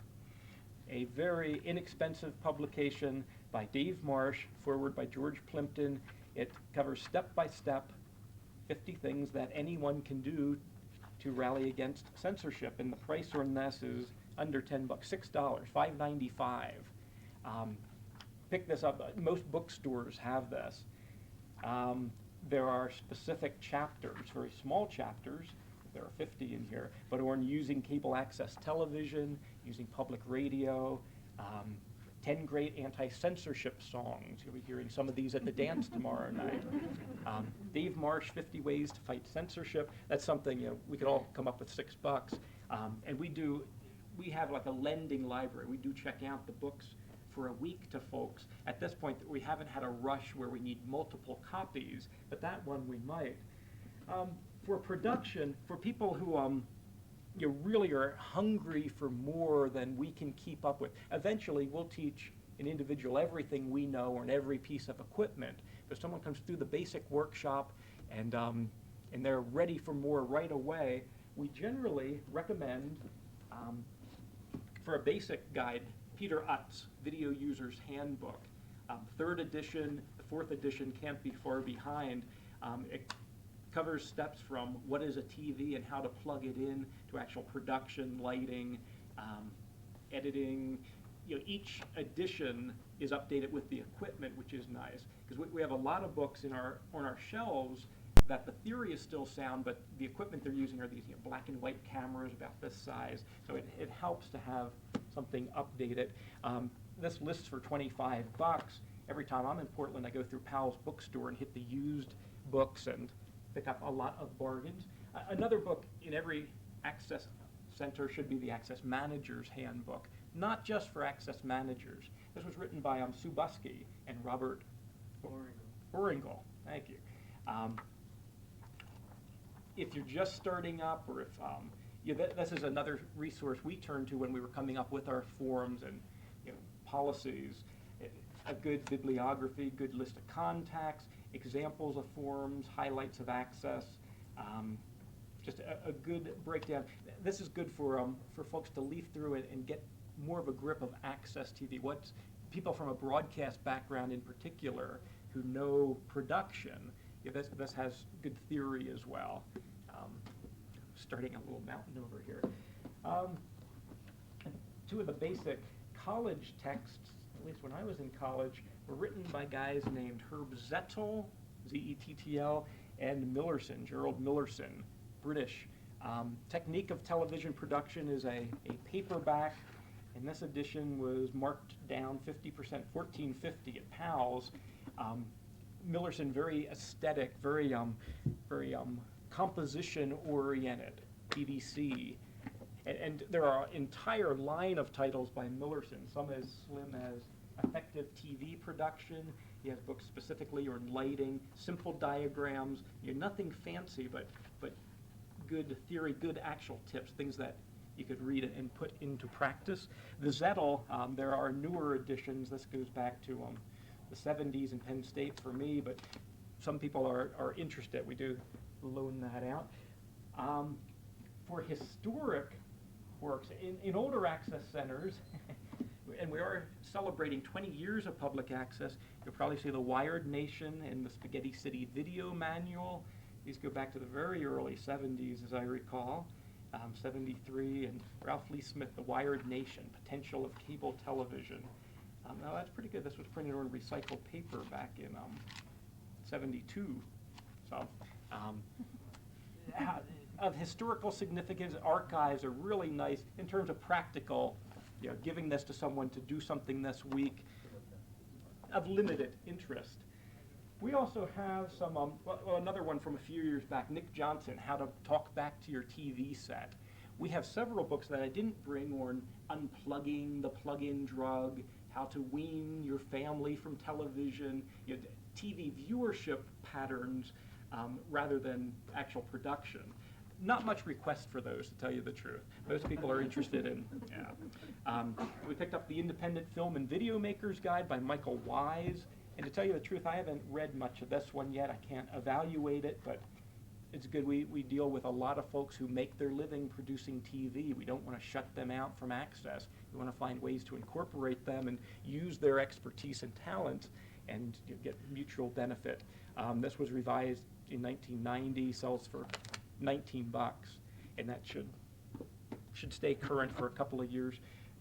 A very inexpensive publication by Dave Marsh, forward by George Plimpton. It covers step by step 50 things that anyone can do to rally against censorship, and the price on this is under $10, $6, $5.95. Pick this up. Most bookstores have this. There are specific chapters, very small chapters, there are 50 in here, but on using cable access television, using public radio, 10 great anti-censorship songs. You'll be hearing some of these at the dance tomorrow night. Dave Marsh, 50 Ways to Fight Censorship. That's something we could all come up with $6. And we have like a lending library. We do check out the books for a week to folks. At this point, we haven't had a rush where we need multiple copies, but that one we might. For production, for people who really are hungry for more than we can keep up with, eventually we'll teach an individual everything we know on every piece of equipment. But if someone comes through the basic workshop and they're ready for more right away, we generally recommend, for a basic guide, Peter Utt's Video User's Handbook. 3rd edition, the 4th edition can't be far behind. It covers steps from what is a TV and how to plug it in to actual production, lighting, editing. Each edition is updated with the equipment, which is nice, because we have a lot of books on our shelves that the theory is still sound, but the equipment they're using are these black and white cameras about this size. So it helps to have something updated. This lists for $25. Every time I'm in Portland, I go through Powell's bookstore and hit the used books and pick up a lot of bargains. Another book in every access center should be the Access Manager's Handbook, not just for access managers. This was written by Sue Buskey and Robert Oringal. Thank you. If you're just starting up, or if this is another resource we turned to when we were coming up with our forms and policies. A good bibliography, good list of contacts, examples of forms, highlights of access, just a good breakdown. This is good for folks to leaf through it and get more of a grip of access TV. What's people from a broadcast background in particular who know production. This has good theory as well. Starting a little mountain over here. Two of the basic college texts, at least when I was in college, were written by guys named Herb Zettel, Z-E-T-T-L, and Millerson, Gerald Millerson, British. Technique of Television Production is a paperback, and this edition was marked down 50%, $14.50 at Powell's. Millerson, very aesthetic, very composition-oriented, BBC. And there are an entire line of titles by Millerson, some as slim as Effective TV Production. He has books specifically on lighting, simple diagrams, nothing fancy, but good theory, good actual tips, things that you could read and put into practice. The Zettel, there are newer editions. This goes back to the 70s in Penn State for me, but some people are interested. We do loan that out. For historic works, in older access centers, and we are celebrating 20 years of public access, you'll probably see the Wired Nation and the Spaghetti City Video Manual. These go back to the very early 70s, as I recall, 73, and Ralph Lee Smith, The Wired Nation, Potential of Cable Television. Now that's pretty good. This was printed on recycled paper back in 72. So, of historical significance, archives are really nice in terms of practical, giving this to someone to do something this week of limited interest. We also have some, another one from a few years back, Nick Johnson, How to Talk Back to Your TV Set. We have several books that I didn't bring on unplugging the plug-in drug, how to wean your family from television, TV viewership patterns rather than actual production. Not much request for those, to tell you the truth. Most people are interested in, We picked up the Independent Film and Video Makers Guide by Michael Wise. And to tell you the truth, I haven't read much of this one yet. I can't evaluate it, but it's good. We deal with a lot of folks who make their living producing TV. We don't want to shut them out from access. We want to find ways to incorporate them and use their expertise and talent and get mutual benefit. This was revised in 1990, sells for $19, and that should stay current for a couple of years.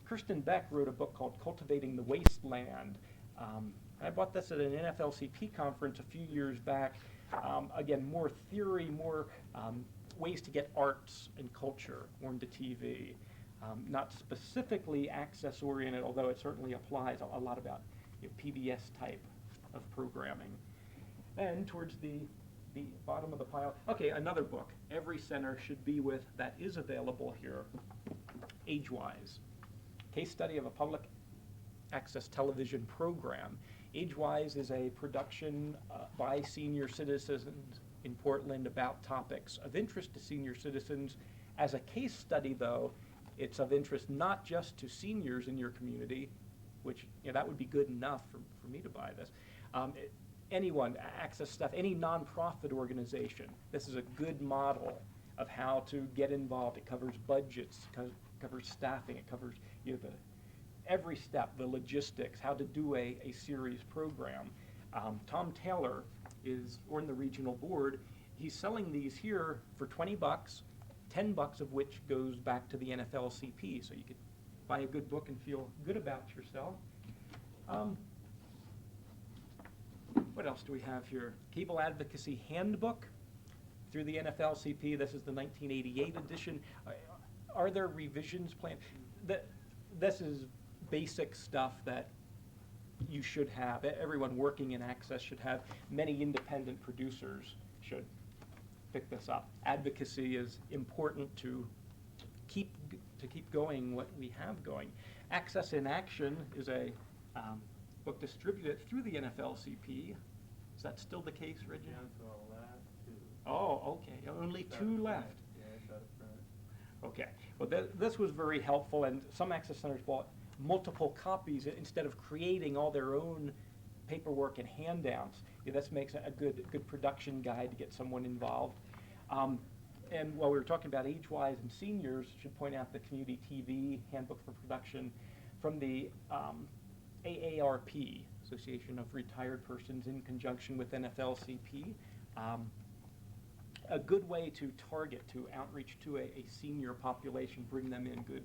Kirsten Beck wrote a book called Cultivating the Wasteland. I bought this at an NFLCP conference a few years back. Again, more theory, more ways to get arts and culture onto TV. Not specifically access-oriented, although it certainly applies a lot about PBS type of programming. And towards the bottom of the pile, okay, another book every center should be with that is available here, AgeWise. Case study of a public access television program. AgeWise is a production by senior citizens in Portland about topics of interest to senior citizens. As a case study, though, it's of interest not just to seniors in your community, which that would be good enough for me to buy this. Anyone, access stuff, any nonprofit organization, this is a good model of how to get involved. It covers budgets, covers staffing, it covers every step, the logistics, how to do a series program. Tom Taylor is on the regional board. He's selling these here for $20, $10 of which goes back to the NFLCP, so you could buy a good book and feel good about yourself. What else do we have here? Cable Advocacy Handbook through the NFLCP. This is the 1988 edition. Are there revisions planned? This is basic stuff that you should have. Everyone working in access should have. Many independent producers should pick this up. Advocacy is important to keep going what we have going. Access in Action is a book distributed through the NFLCP. Is that still the case, Reggie? Down to our last two. Oh, okay. Only two left. Yeah, that's right. Okay. Well, this was very helpful, and some access centers bought multiple copies instead of creating all their own paperwork and handouts. This makes a good production guide to get someone involved. And while we were talking about age-wise and seniors, I should point out the Community TV Handbook for Production from the AARP, Association of Retired Persons, in conjunction with NFLCP. A good way to target, to outreach to a senior population, bring them in good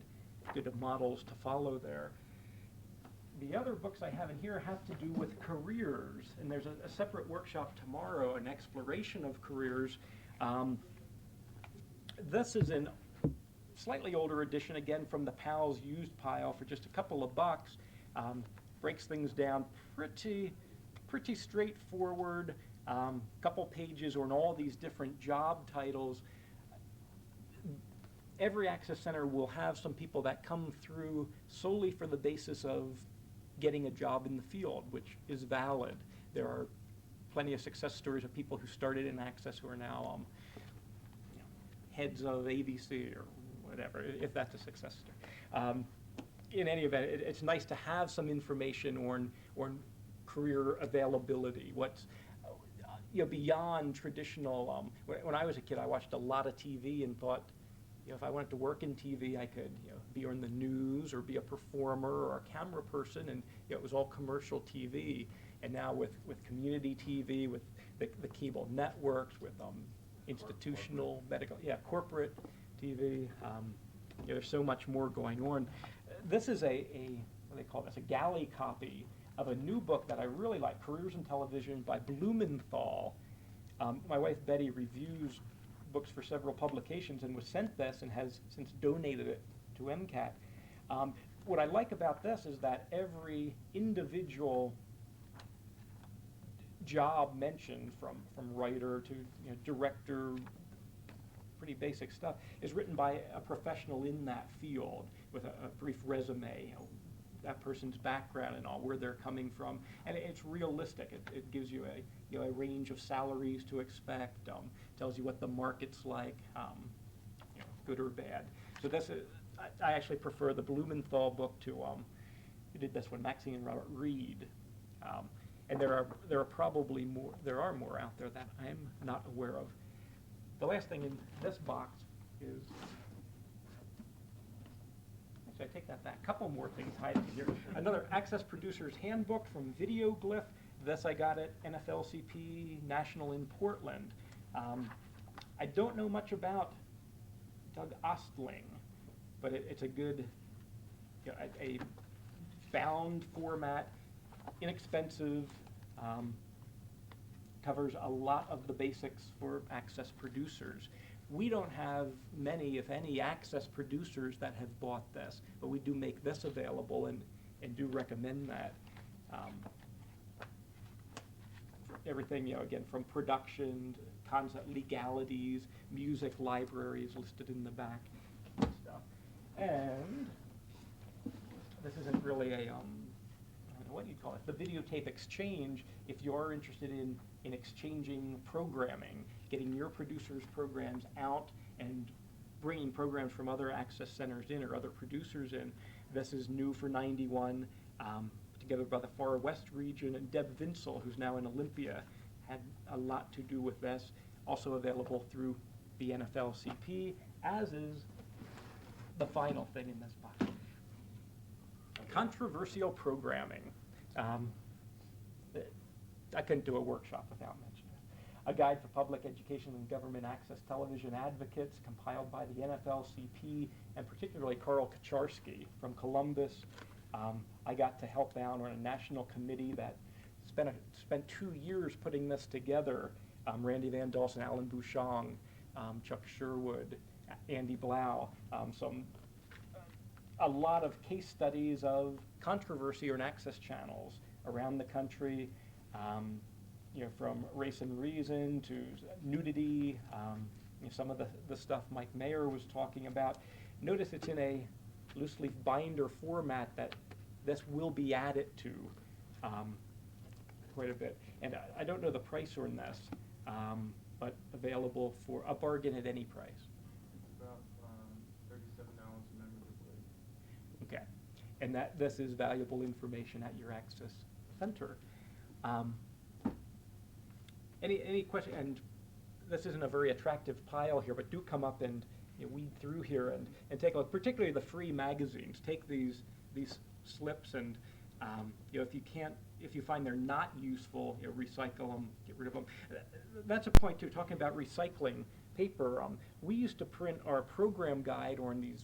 models to follow there. The other books I have in here have to do with careers, and there's a separate workshop tomorrow, an exploration of careers. This is a slightly older edition, again from the PALS used pile for just a couple of bucks. Breaks things down pretty straightforward. Couple pages on all these different job titles. Every access center will have some people that come through solely for the basis of getting a job in the field, which is valid. There are plenty of success stories of people who started in access who are now heads of ABC or whatever, if that's a success story. In any event, it's nice to have some information on career availability. What's beyond traditional. When I was a kid, I watched a lot of TV and thought, if I wanted to work in TV, I could be on the news or be a performer or a camera person, and it was all commercial TV. And now with community TV, with the cable networks, with institutional, medical, corporate TV, there's so much more going on. This is what do they call this? A galley copy of a new book that I really like, Careers in Television by Blumenthal. My wife Betty reviews books for several publications and was sent this and has since donated it to MCAT. What I like about this is that every individual job mentioned, from writer to director, pretty basic stuff, is written by a professional in that field with a brief resume, that person's background and all, where they're coming from, and it's realistic. It gives you a range of salaries to expect, tells you what the market's like, good or bad. So I actually prefer the Blumenthal book to who did this one, Maxine and Robert Reed. And there are probably more, there are more out there that I'm not aware of. The last thing in this box is, actually I take that back, a couple more things hiding here. Another Access Producer's Handbook from Videoglyph. This I got at NFLCP National in Portland. I don't know much about Doug Ostling, but it's a good, you know, a bound format, inexpensive, covers a lot of the basics for Access producers. We don't have many, if any, Access producers that have bought this, but we do make this available and do recommend that. Everything, you know, again, from production, concept legalities, music libraries listed in the back and stuff. And this isn't really a, I don't know what you'd call it, the videotape exchange. If you're interested in exchanging programming, getting your producer's programs out and bringing programs from other Access centers in or other producers in, this is new for '91. Together by the Far West region, and Deb Vinsel, who's now in Olympia, had a lot to do with this. Also available through the NFLCP, as is the final thing in this box. Controversial programming. I couldn't do a workshop without mentioning it. A guide for public education and government access television advocates, compiled by the NFLCP, and particularly Carl Kacharski from Columbus. I got to help out on a national committee that spent 2 years putting this together. Randy Van Dulsen, Alan Bouchong, Chuck Sherwood, Andy Blau, a lot of case studies of controversy on access channels around the country, you know, from Race and Reason to nudity, you know, some of the stuff Mike Mayer was talking about. Notice it's in a loose leaf binder format that this will be added to quite a bit. And I don't know the price on this, but available for a bargain at any price. About $37 a membership. Okay, and this is valuable information at your Access Center. Any question? And this isn't a very attractive pile here, but do come up and, you know, weed through here and take a look. Particularly the free magazines. Take these slips and you know, if you find they're not useful, you know, recycle them, get rid of them. That's a point too. Talking about recycling paper, we used to print our program guide on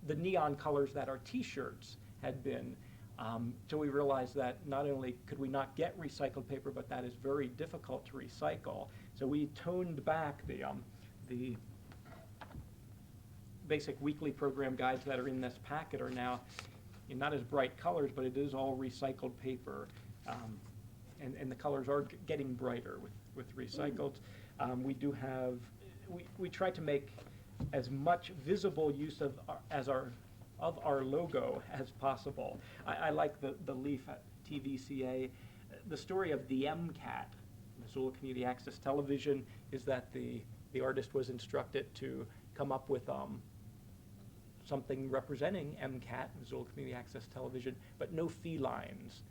the neon colors that our T-shirts had been. So we realized that not only could we not get recycled paper, but that is very difficult to recycle. So we toned back the basic weekly program guides that are in this packet are now not as bright colors, but it is all recycled paper. And the colors are getting brighter with recycled. We do have, we try to make as much visible use of our logo as possible. I like the leaf at TVCA. The story of the MCAT, Missoula Community Access Television, is that the artist was instructed to come up with something representing MCAT, Missoula Community Access Television, but no felines.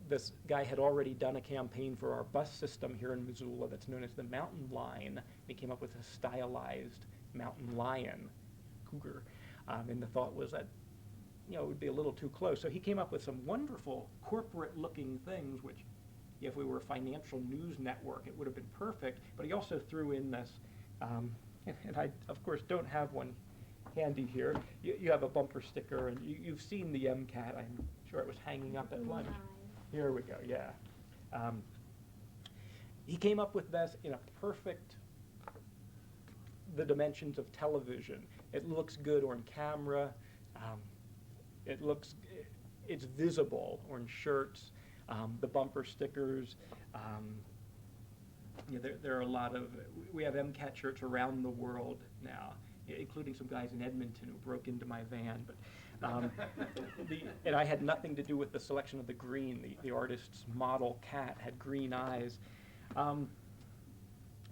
This guy had already done a campaign for our bus system here in Missoula that's known as the Mountain Lion. He came up with a stylized mountain lion, cougar. And the thought was that, you know, it would be a little too close. So he came up with some wonderful corporate-looking things, which, if we were a financial news network, it would have been perfect. But he also threw in this, and I, of course, don't have one handy here. You have a bumper sticker, and you've seen the MCAT. I'm sure it was hanging up at lunch. Here we go, yeah. He came up with this in a perfect, the dimensions of television. It looks good on camera. It's visible on shirts, the bumper stickers. You know, there are a lot of, we have MCAT shirts around the world now, including some guys in Edmonton who broke into my van. But and I had nothing to do with the selection of the green. The artist's model cat had green eyes.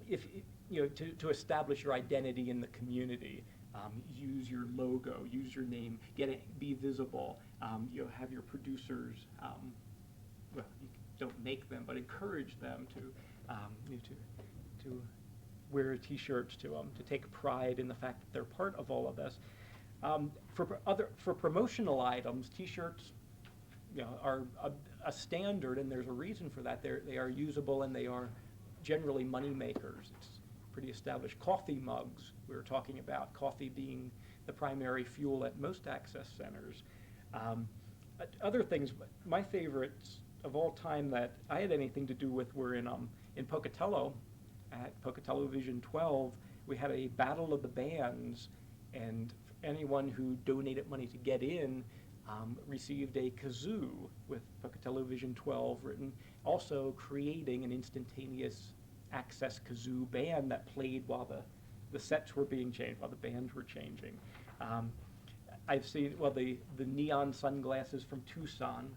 If you know, to establish your identity in the community, use your logo, use your name, be visible. You know, have your producers. Well, you don't make them, but encourage them to to wear T-shirts, to take pride in the fact that they're part of all of this. For promotional items, T-shirts, are a standard, and there's a reason for that. They are usable, and they are generally money makers. It's pretty established. Coffee mugs, we were talking about coffee being the primary fuel at most access centers. Other things, my favorites of all time that I had anything to do with were in Pocatello, at Pocatello Vision 12. We had a battle of the bands, and anyone who donated money to get in received a kazoo with Pocatello Vision 12 written, also creating an instantaneous access kazoo band that played while the sets were being changed, while the bands were changing. I've seen, well, the neon sunglasses from Tucson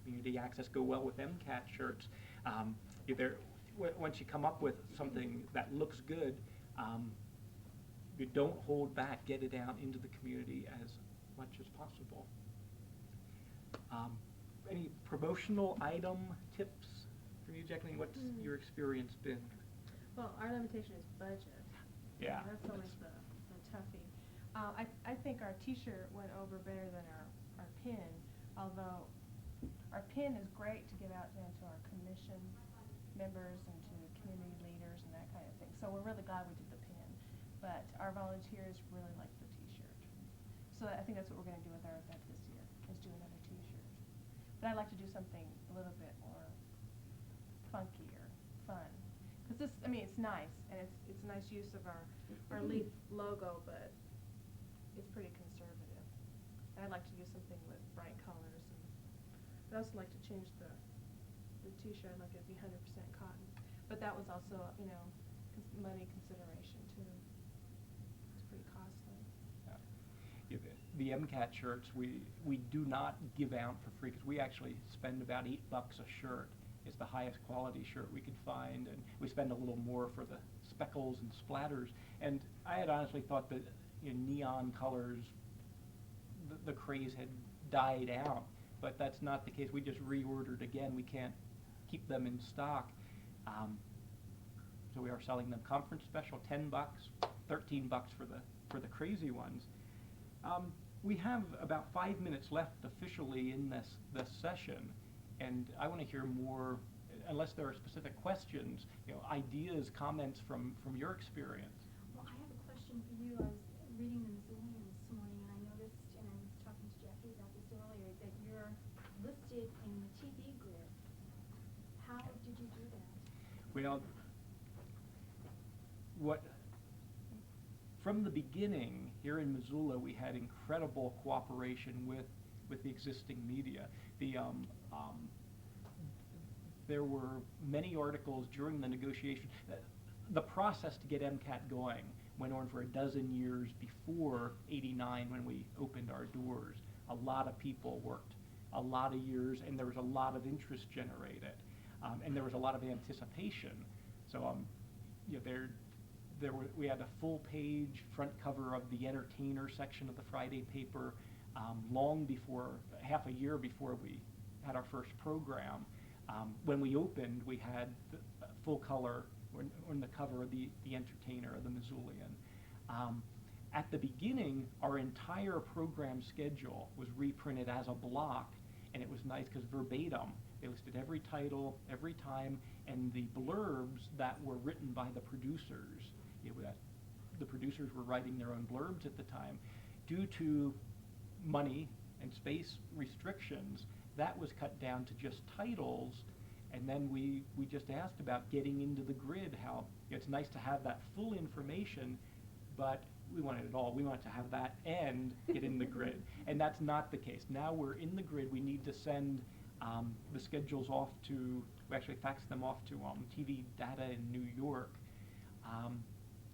Community Access go well with MCAT shirts. Once you come up with something that looks good, you don't hold back, get it out into the community as much as possible. Any promotional item tips from you, Jacqueline? What's your experience been? Well, our limitation is budget. Yeah. That's always the toughie. I think our T-shirt went over better than our pin, although our pin is great to give out to our commission members and to community leaders and that kind of thing. So we're really glad we did the pin. But our volunteers really like the T-shirt. So I think that's what we're going to do with our event this year, is do another T-shirt. But I'd like to do something a little bit more funky or fun. Because this, I mean, it's nice, and it's a nice use of our Leaf logo, but it's pretty conservative. And I'd like to do something with bright colors. And I'd also like to change the T-shirt. I'd like it to be 100% cotton. But that was also, money consideration too. It's pretty costly. The MCAT shirts, we do not give out for free, because we actually spend about $8 a shirt. It's the highest quality shirt we could find, and we spend a little more for the speckles and splatters. And I had honestly thought that neon colors, the craze had died out, but that's not the case. We just reordered again. We can't keep them in stock. So we are selling them conference special, $10, $13 for the crazy ones. We have about 5 minutes left officially in this session, and I want to hear more, unless there are specific questions, ideas, comments from your experience. Well, I have a question for you. I was reading the Missoulian this morning, and I noticed, and I was talking to Jackie about this earlier, that you're listed in the TV grid. How did you do that? Well, from the beginning here in Missoula, we had incredible cooperation with the existing media. There were many articles during the negotiation. The process to get MCAT going went on for a dozen years before '89 when we opened our doors. A lot of people worked a lot of years, and there was a lot of interest generated, and there was a lot of anticipation. So we had a full page front cover of the entertainer section of the Friday paper long before, half a year before we had our first program. When we opened, we had the full color on the cover of the entertainer of the Missoulian. At the beginning, our entire program schedule was reprinted as a block, and it was nice because verbatim, they listed every title, every time, and the blurbs that were written by the producers. The producers were writing their own blurbs at the time. Due to money and space restrictions, that was cut down to just titles, and then we just asked about getting into the grid, how it's nice to have that full information, but we wanted it all. We wanted to have that and get in the grid, and that's not the case. Now we're in the grid. We need to send the schedules off to, we actually fax them off to TV Data in New York,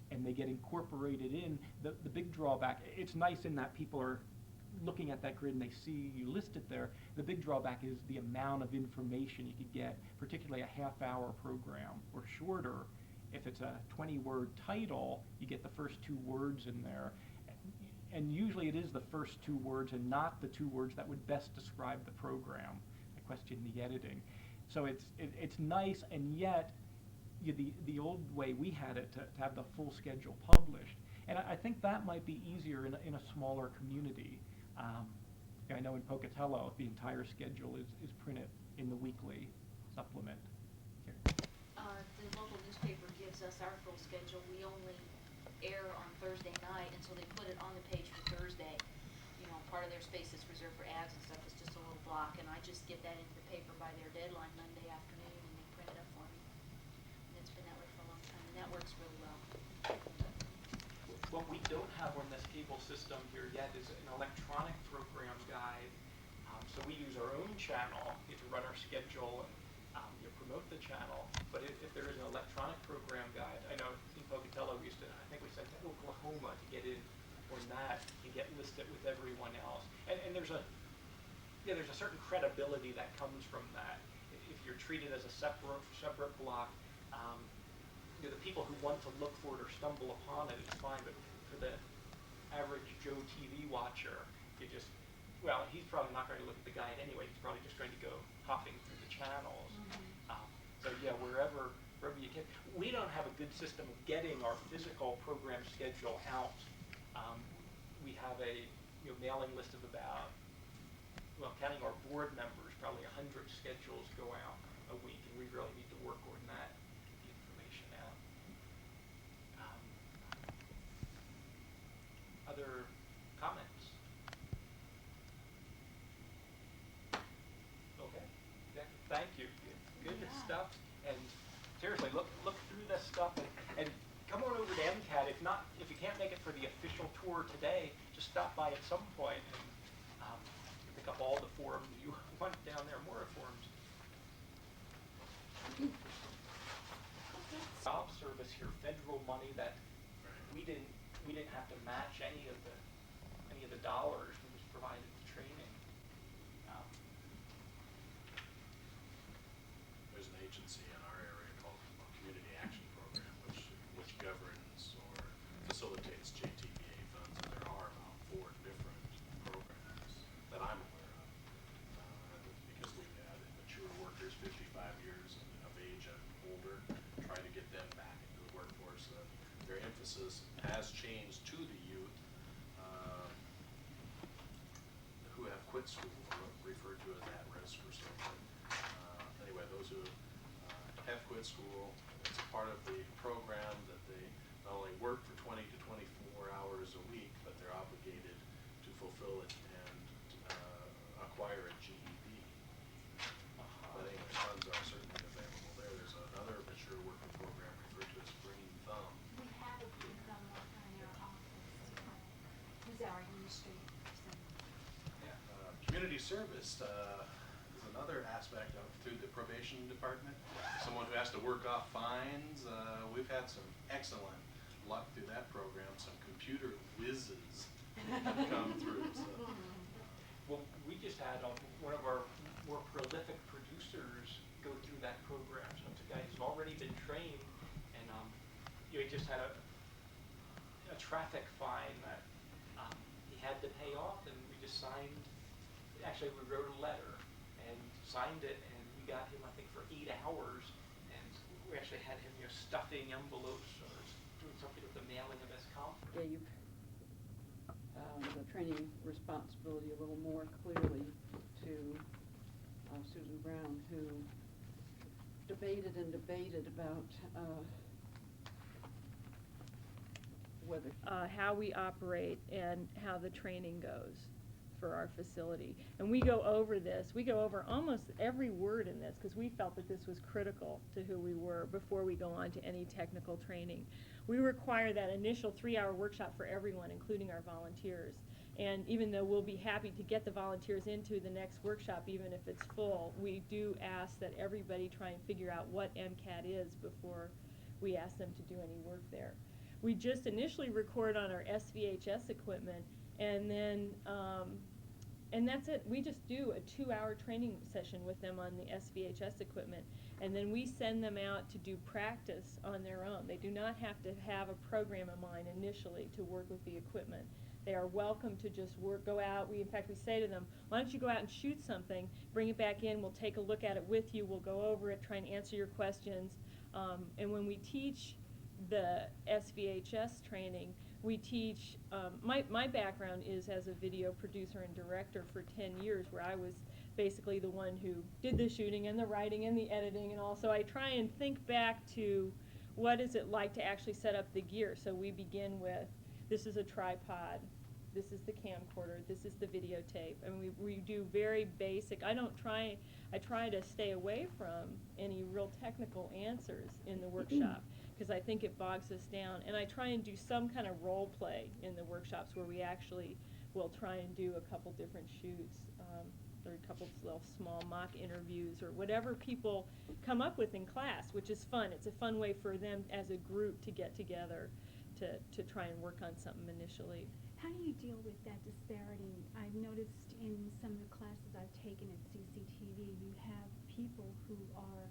and they get incorporated in. The big drawback, it's nice in that people are looking at that grid and they see you listed there. The big drawback is the amount of information you could get, particularly a half-hour program or shorter. If it's a 20-word title, you get the first 2 words in there. And usually it is the first 2 words and not the 2 words that would best describe the program. Like question the editing. So it's nice, and yet the old way we had it to have the full schedule published. And I think that might be easier in a smaller community. I know in Pocatello, the entire schedule is printed in the weekly supplement. Here. The local newspaper gives us our full schedule. We only air on Thursday night, and so they put it on the page for Thursday. You know, part of their space is reserved for ads and stuff. It's just a little block, and I just get that into the paper by their deadline Monday afternoon, and they print it up for me. And it's been that way for a long time, and that works really well. What we don't have on this cable system here yet is an electronic program guide. So we use our own channel to run our schedule and promote the channel. But if there is an electronic program guide, I know in Pocatello we used to, I think we sent to Oklahoma to get in on that and get listed with everyone else. And there's a certain credibility that comes from that. If you're treated as a separate block, the people who want to look for it or stumble upon it, it's fine. But for the average Joe TV watcher, well, he's probably not going to look at the guide anyway. He's probably just going to go hopping through the channels. So yeah, wherever you can. We don't have a good system of getting our physical program schedule out. We have a mailing list of about, well, counting our board members, probably 100 schedules go out a week, and we really need to work on that, the information out. Other comments? Okay. Thank you. Good stuff. And seriously, look through this stuff and come on over to MCAT. If you can't make it for the official tour today, just stop by at some point and pick up all the forms you want down there. More forms. Job service here, federal money that we didn't have to match any of the dollars that was provided to training. There's an agency in our area called Community Action Program, which governs or facilitates JTBA funds, and there are about 4 different programs that I'm aware of. Because we've had mature workers, 55 years of age and older, try to get them back into the workforce. Their emphasis has changed to the youth who have quit school, or referred to as at-risk or something. Anyway, those who have quit school, it's a part of the program that they not only work for 20 to 24 hours a week, but they're obligated to fulfill it and acquire a GED. But anyway, funds are certainly available there. There's another mature worker program referred to as Green Thumb. We have a big worker in our office, who's our administrative person. Community service is another aspect of through the probation department. Someone who has to work off fines. We've had some excellent luck through that program. Some computer whizzes have come through. So. Well, we just had one of our more prolific producers go through that program. So it's a guy who's already been trained, and he just had a traffic fine that he had to pay off, and we just signed. Actually, we wrote a letter and signed it, and we got him, I think, for 8 hours, and we actually had him stuffing envelopes or doing something with the mailing of his comp. Gave the training responsibility a little more clearly to Susan Brown, who debated and debated about whether how we operate and how the training goes for our facility. And we go over this. We go over almost every word in this because we felt that this was critical to who we were before we go on to any technical training. We require that initial 3-hour workshop for everyone, including our volunteers. And even though we'll be happy to get the volunteers into the next workshop, even if it's full, we do ask that everybody try and figure out what MCAT is before we ask them to do any work there. We just initially record on our SVHS equipment, and then and that's it. We just do a 2-hour training session with them on the SVHS equipment, and then we send them out to do practice on their own. They do not have to have a program in mind initially to work with the equipment. They are welcome to just go out. In fact, we say to them, why don't you go out and shoot something, bring it back in, we'll take a look at it with you, we'll go over it, try and answer your questions. And when we teach the SVHS training, we teach, my background is as a video producer and director for 10 years, where I was basically the one who did the shooting and the writing and the editing and all. So I try and think back to what is it like to actually set up the gear. So we begin with, this is a tripod, this is the camcorder, this is the videotape. I mean, we do very basic. I try to stay away from any real technical answers in the workshop, because I think it bogs us down. And I try and do some kind of role play in the workshops where we actually will try and do a couple different shoots, or a couple little small mock interviews, or whatever people come up with in class, which is fun. It's a fun way for them as a group to get together to try and work on something initially. How do you deal with that disparity? I've noticed in some of the classes I've taken at CCTV, you have people who are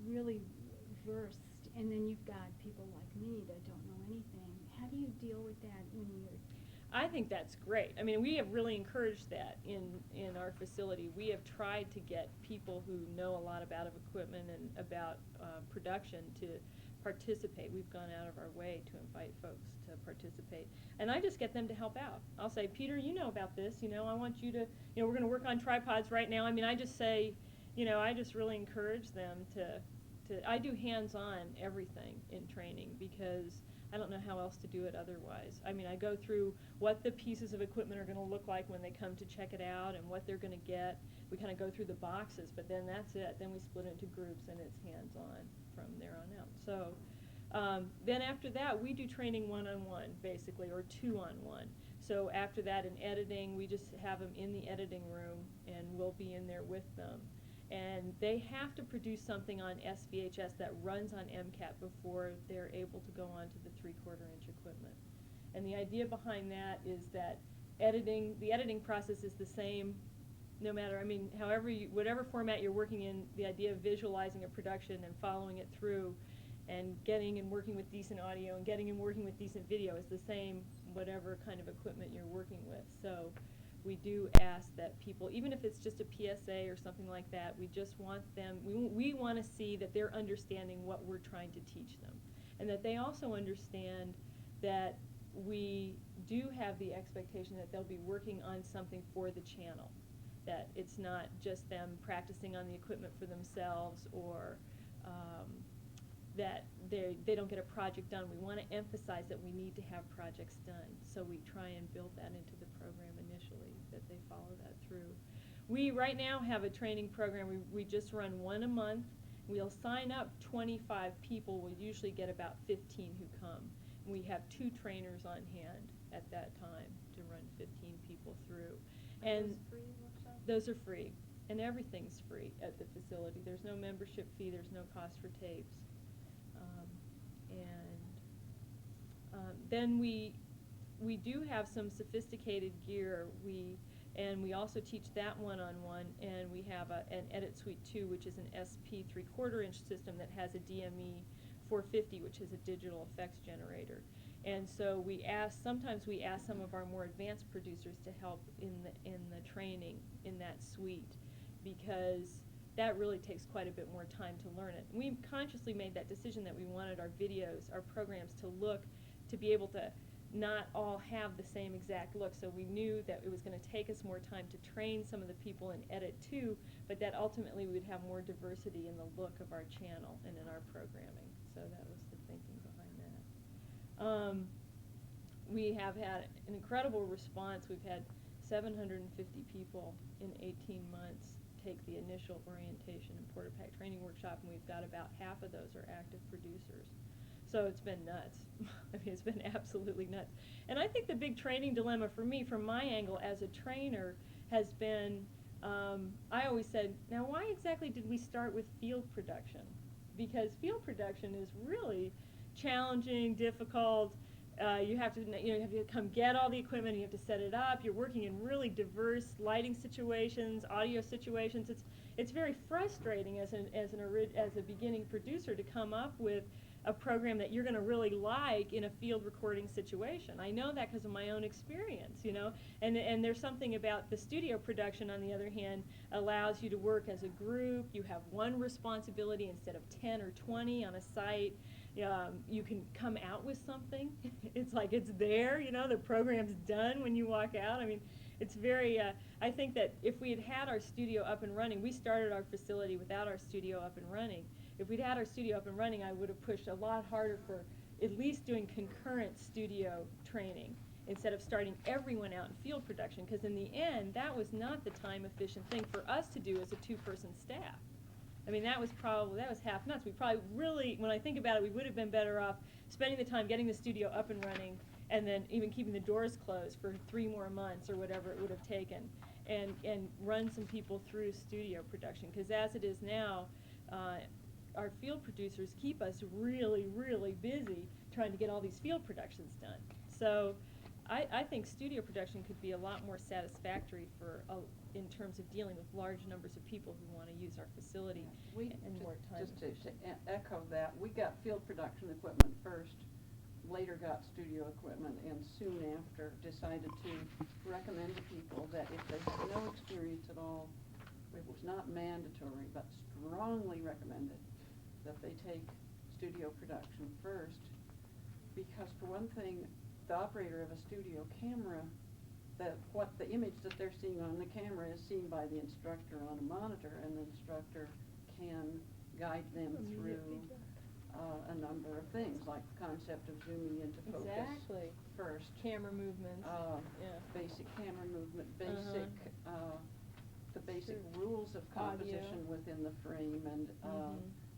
really versed, and then you've got people like me that don't know anything. How do you deal with that when you're... I think that's great. I mean, we have really encouraged that in our facility. We have tried to get people who know a lot about equipment and about production to participate. We've gone out of our way to invite folks to participate. And I just get them to help out. I'll say, Peter, you know about this, I want you to, we're going to work on tripods right now. I mean, I just say, I just really encourage them I do hands-on everything in training, because I don't know how else to do it otherwise. I mean, I go through what the pieces of equipment are going to look like when they come to check it out and what they're going to get. We kind of go through the boxes, but then that's it. Then we split into groups, and it's hands-on from there on out. So then after that, we do training one-on-one, basically, or two-on-one. So after that, in editing, we just have them in the editing room, and we'll be in there with them. And they have to produce something on SVHS that runs on MCAT before they're able to go on to the 3/4-inch equipment. And the idea behind that is that the editing process is the same no matter, I mean, whatever format you're working in. The idea of visualizing a production and following it through and getting and working with decent audio and getting and working with decent video is the same whatever kind of equipment you're working with. So we do ask that people, even if it's just a PSA or something like that, we just want them, we want to see that they're understanding what we're trying to teach them, and that they also understand that we do have the expectation that they'll be working on something for the channel, that it's not just them practicing on the equipment for themselves, or that they don't get a project done. We want to emphasize that we need to have projects done, so we try and build that into the program initially, that they follow that through. We right now have a training program. We just run one a month. We'll sign up 25 people. We'll usually get about 15 who come. And we have 2 trainers on hand at that time to run 15 people through. And those free workshops? Those are free, and everything's free at the facility. There's no membership fee. There's no cost for tapes. Then we do have some sophisticated gear. We also teach that one-on-one, and we have an Edit Suite 2, which is an SP 3/4-inch system that has a DME 450, which is a digital effects generator. And so sometimes we ask some of our more advanced producers to help in the training in that suite, because that really takes quite a bit more time to learn it. And we consciously made that decision that we wanted our videos, our programs to be able to not all have the same exact look. So we knew that it was going to take us more time to train some of the people in Edit 2, but that ultimately we would have more diversity in the look of our channel and in our programming. So that was the thinking behind that. We have had an incredible response. We've had 750 people in 18 months take the initial orientation and Portapack training workshop, and we've got about half of those are active producers. So it's been nuts. I mean, it's been absolutely nuts. And I think the big training dilemma for me, from my angle as a trainer, has been, I always said, now why exactly did we start with field production? Because field production is really challenging, difficult. You have to come get all the equipment. You have to set it up. You're working in really diverse lighting situations, audio situations. It's very frustrating as a beginning producer to come up with a program that you're going to really like in a field recording situation. I know that because of my own experience, you know. And there's something about the studio production, on the other hand, allows you to work as a group. You have one responsibility instead of 10 or 20 on a site. You can come out with something. It's like it's there, you know, the program's done when you walk out. I mean, it's very, I think that if we had had our studio up and running, we started our facility without our studio up and running. If we'd had our studio up and running, I would have pushed a lot harder for at least doing concurrent studio training instead of starting everyone out in field production, because in the end, that was not the time-efficient thing for us to do as a two-person staff. I mean, that was half nuts. We probably really, when I think about it, we would have been better off spending the time getting the studio up and running and then even keeping the doors closed for 3 more months or whatever it would have taken, and run some people through studio production. Because as it is now, our field producers keep us really, really busy trying to get all these field productions done. So I think studio production could be a lot more satisfactory for in terms of dealing with large numbers of people who want to use our facility and more time efficient. To echo that, we got field production equipment first, later got studio equipment, and soon after decided to recommend to people that if they had no experience at all, it was not mandatory, but strongly recommended that they take studio production first, because for one thing, the operator of a studio camera, what the image that they're seeing on the camera is seen by the instructor on a monitor, and the instructor can guide them through a number of things, like the concept of zooming into focus first. Camera movements. Basic camera movement, basic the basic rules of composition within the frame, and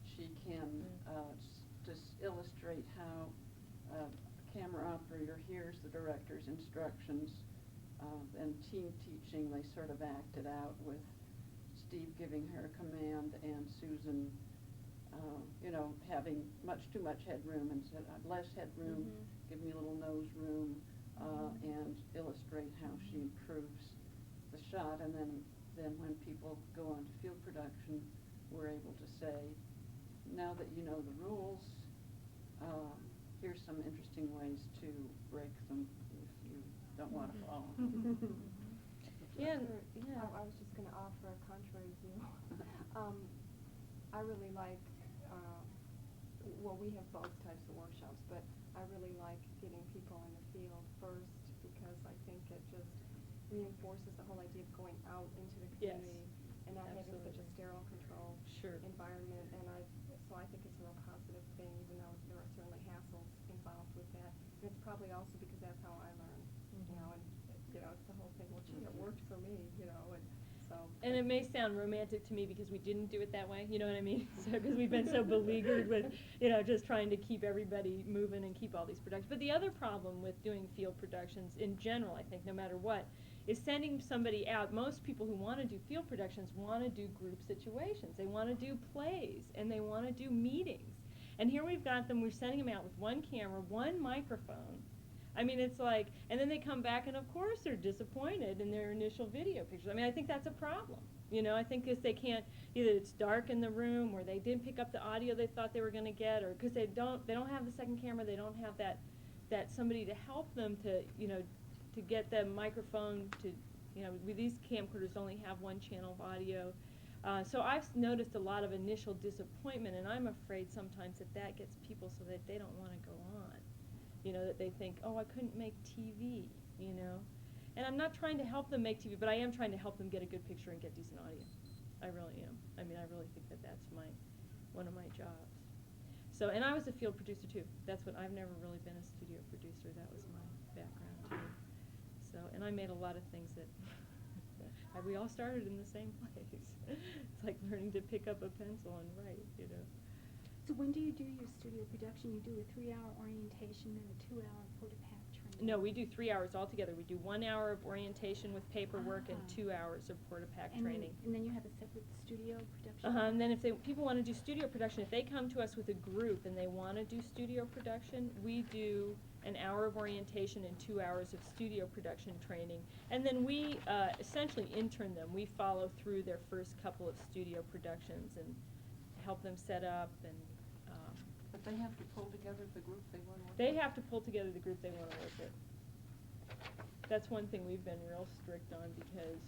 she can just illustrate how a camera operator hears the director's instructions, and team teaching, they sort of acted out with Steve giving her a command and Susan you know, having too much headroom, and said, less headroom, give me a little nose room, and illustrate how she improves the shot. And then when people go on to field production, we're able to say, now that you know the rules, here's some interesting ways to break them if you don't want to follow. I was just going to offer a contrary view. I really like, well, we have both types of workshops, but I really like getting people in the field first, because I think it just reinforces the whole idea of going out into the community and not having such a sterile, controlled environment. And so I think it's a real positive thing, even though there are certainly hassles involved with that. And it's probably also because that's how I learn, you know, and you know, it's the whole thing, well, gee, it worked for me, you know, and so. And it may sound romantic to me because we didn't do it that way, you know what I mean? So, because we've been so beleaguered with, you know, just trying to keep everybody moving and keep all these productions. But the other problem with doing field productions in general, I think, no matter what, is sending somebody out. Most people who want to do field productions want to do group situations. They want to do plays, and they want to do meetings. And here we've got them, we're sending them out with one camera, one microphone. I mean, it's like, and then they come back, and of course they're disappointed in their initial video pictures. I mean, I think that's a problem. You know, I think because they can't, either it's dark in the room, or they didn't pick up the audio they thought they were going to get, or because they don't have the second camera, they don't have that somebody to help them to, you know, to get the microphone to, you know, these camcorders only have one channel of audio. So I've noticed a lot of initial disappointment, and I'm afraid sometimes that gets people so that they don't want to go on. You know, that they think, oh, I couldn't make TV, you know. And I'm not trying to help them make TV, but I am trying to help them get a good picture and get decent audio. I really am. I mean, I really think that that's one of my jobs. So, and I was a field producer too. I've never really been a studio producer. That was my background too. So, and I made a lot of things that we all started in the same place. It's like learning to pick up a pencil and write, you know. So when do you do your studio production? You do a 3-hour orientation and a 2-hour porta-pack training? No, we do 3 hours altogether. We do 1 hour of orientation with paperwork and 2 hours of porta-pack training. And then you have a separate studio production? And then if people want to do studio production, if they come to us with a group and they want to do studio production, we do an hour of orientation and 2 hours of studio production training. And then we essentially intern them. We follow through their first couple of studio productions and help them set up. And But they have to pull together the group they want to work with? They have to pull together the group they want to work with. That's one thing we've been real strict on because,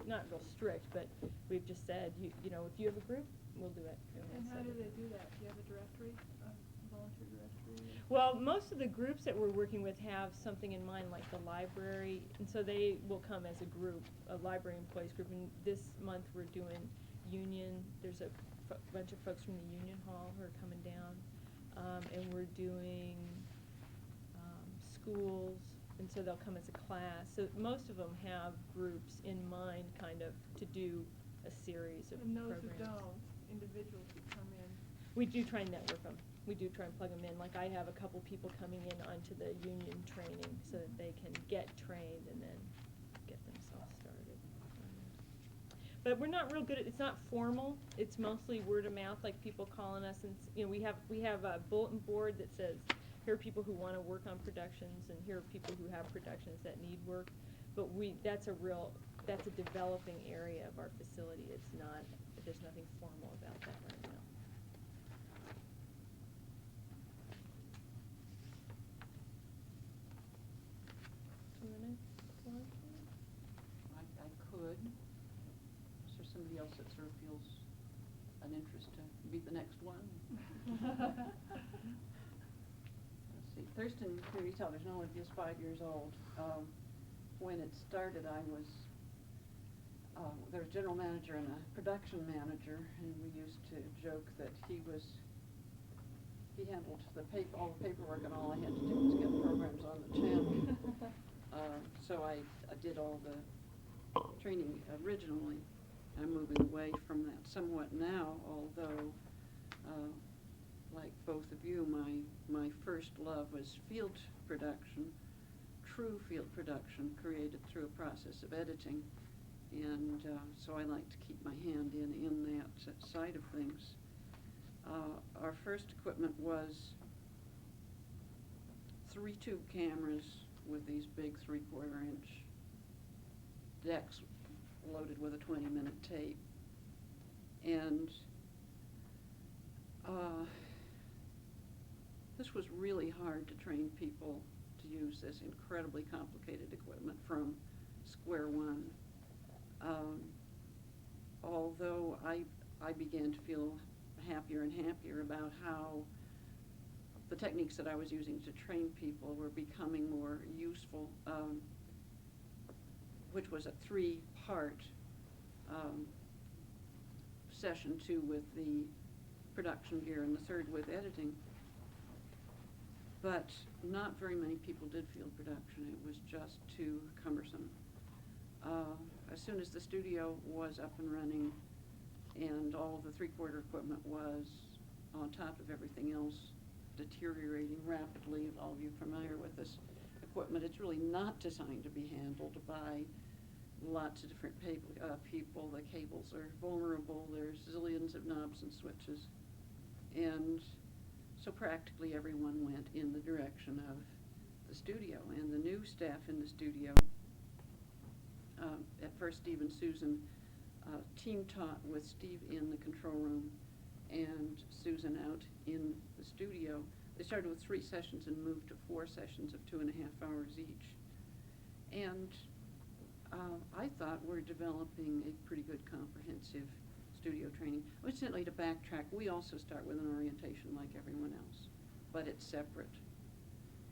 not real strict, but we've just said, you know, if you have a group, we'll do it. And we'll how set do it. they do that? Do you have a directory, a volunteer directory? Well, most of the groups that we're working with have something in mind, like the library, and so they will come as a group, a library employees group. And this month we're doing union. There's a bunch of folks from the union hall who are coming down, and we're doing schools, and so they'll come as a class. So most of them have groups in mind, kind of, to do a series of And those programs. who don't, individuals who come in. We do try and network them. We do try and plug them in. Like I have a couple people coming in onto the union training so that they can get trained and then get themselves started. But we're not real good at, it's not formal. It's mostly word of mouth, like people calling us and, you know, we have a bulletin board that says, here are people who want to work on productions and here are people who have productions that need work. But that's a developing area of our facility. It's not, there's nothing formal about that right now. 2 minutes, I could. Is there somebody else that sort of feels an interest to be the next one? Let's see. Thurston Community Television only is 5 years old. When it started, I was there was a general manager and a production manager, and we used to joke that he handled all the paperwork, and all I had to do was get programs on the channel. So I did all the training originally. I'm moving away from that somewhat now, although, like both of you, my first love was field production, true field production created through a process of editing. And so I like to keep my hand in that side of things. Our first equipment was 3 tube cameras with these big 3/4 inch decks loaded with a 20-minute tape. And this was really hard to train people to use this incredibly complicated equipment from square one. Although I began to feel happier and happier about how the techniques that I was using to train people were becoming more useful, which was a 3-part session, 2 with the production gear and the 3rd with editing. But not very many people did field production. It was just too cumbersome. As soon as the studio was up and running and all of the 3/4 equipment was on top of everything else, deteriorating rapidly, all of you familiar with this equipment, it's really not designed to be handled by lots of different people. The cables are vulnerable. There's zillions of knobs and switches. And so practically everyone went in the direction of the studio. And the new staff in the studio, at first Steve and Susan team taught with Steve in the control room and Susan out in the studio. They started with 3 sessions and moved to 4 sessions of 2.5 hours each. And I thought we're developing a pretty good comprehensive studio training. Incidentally, to backtrack, we also start with an orientation like everyone else, but it's separate.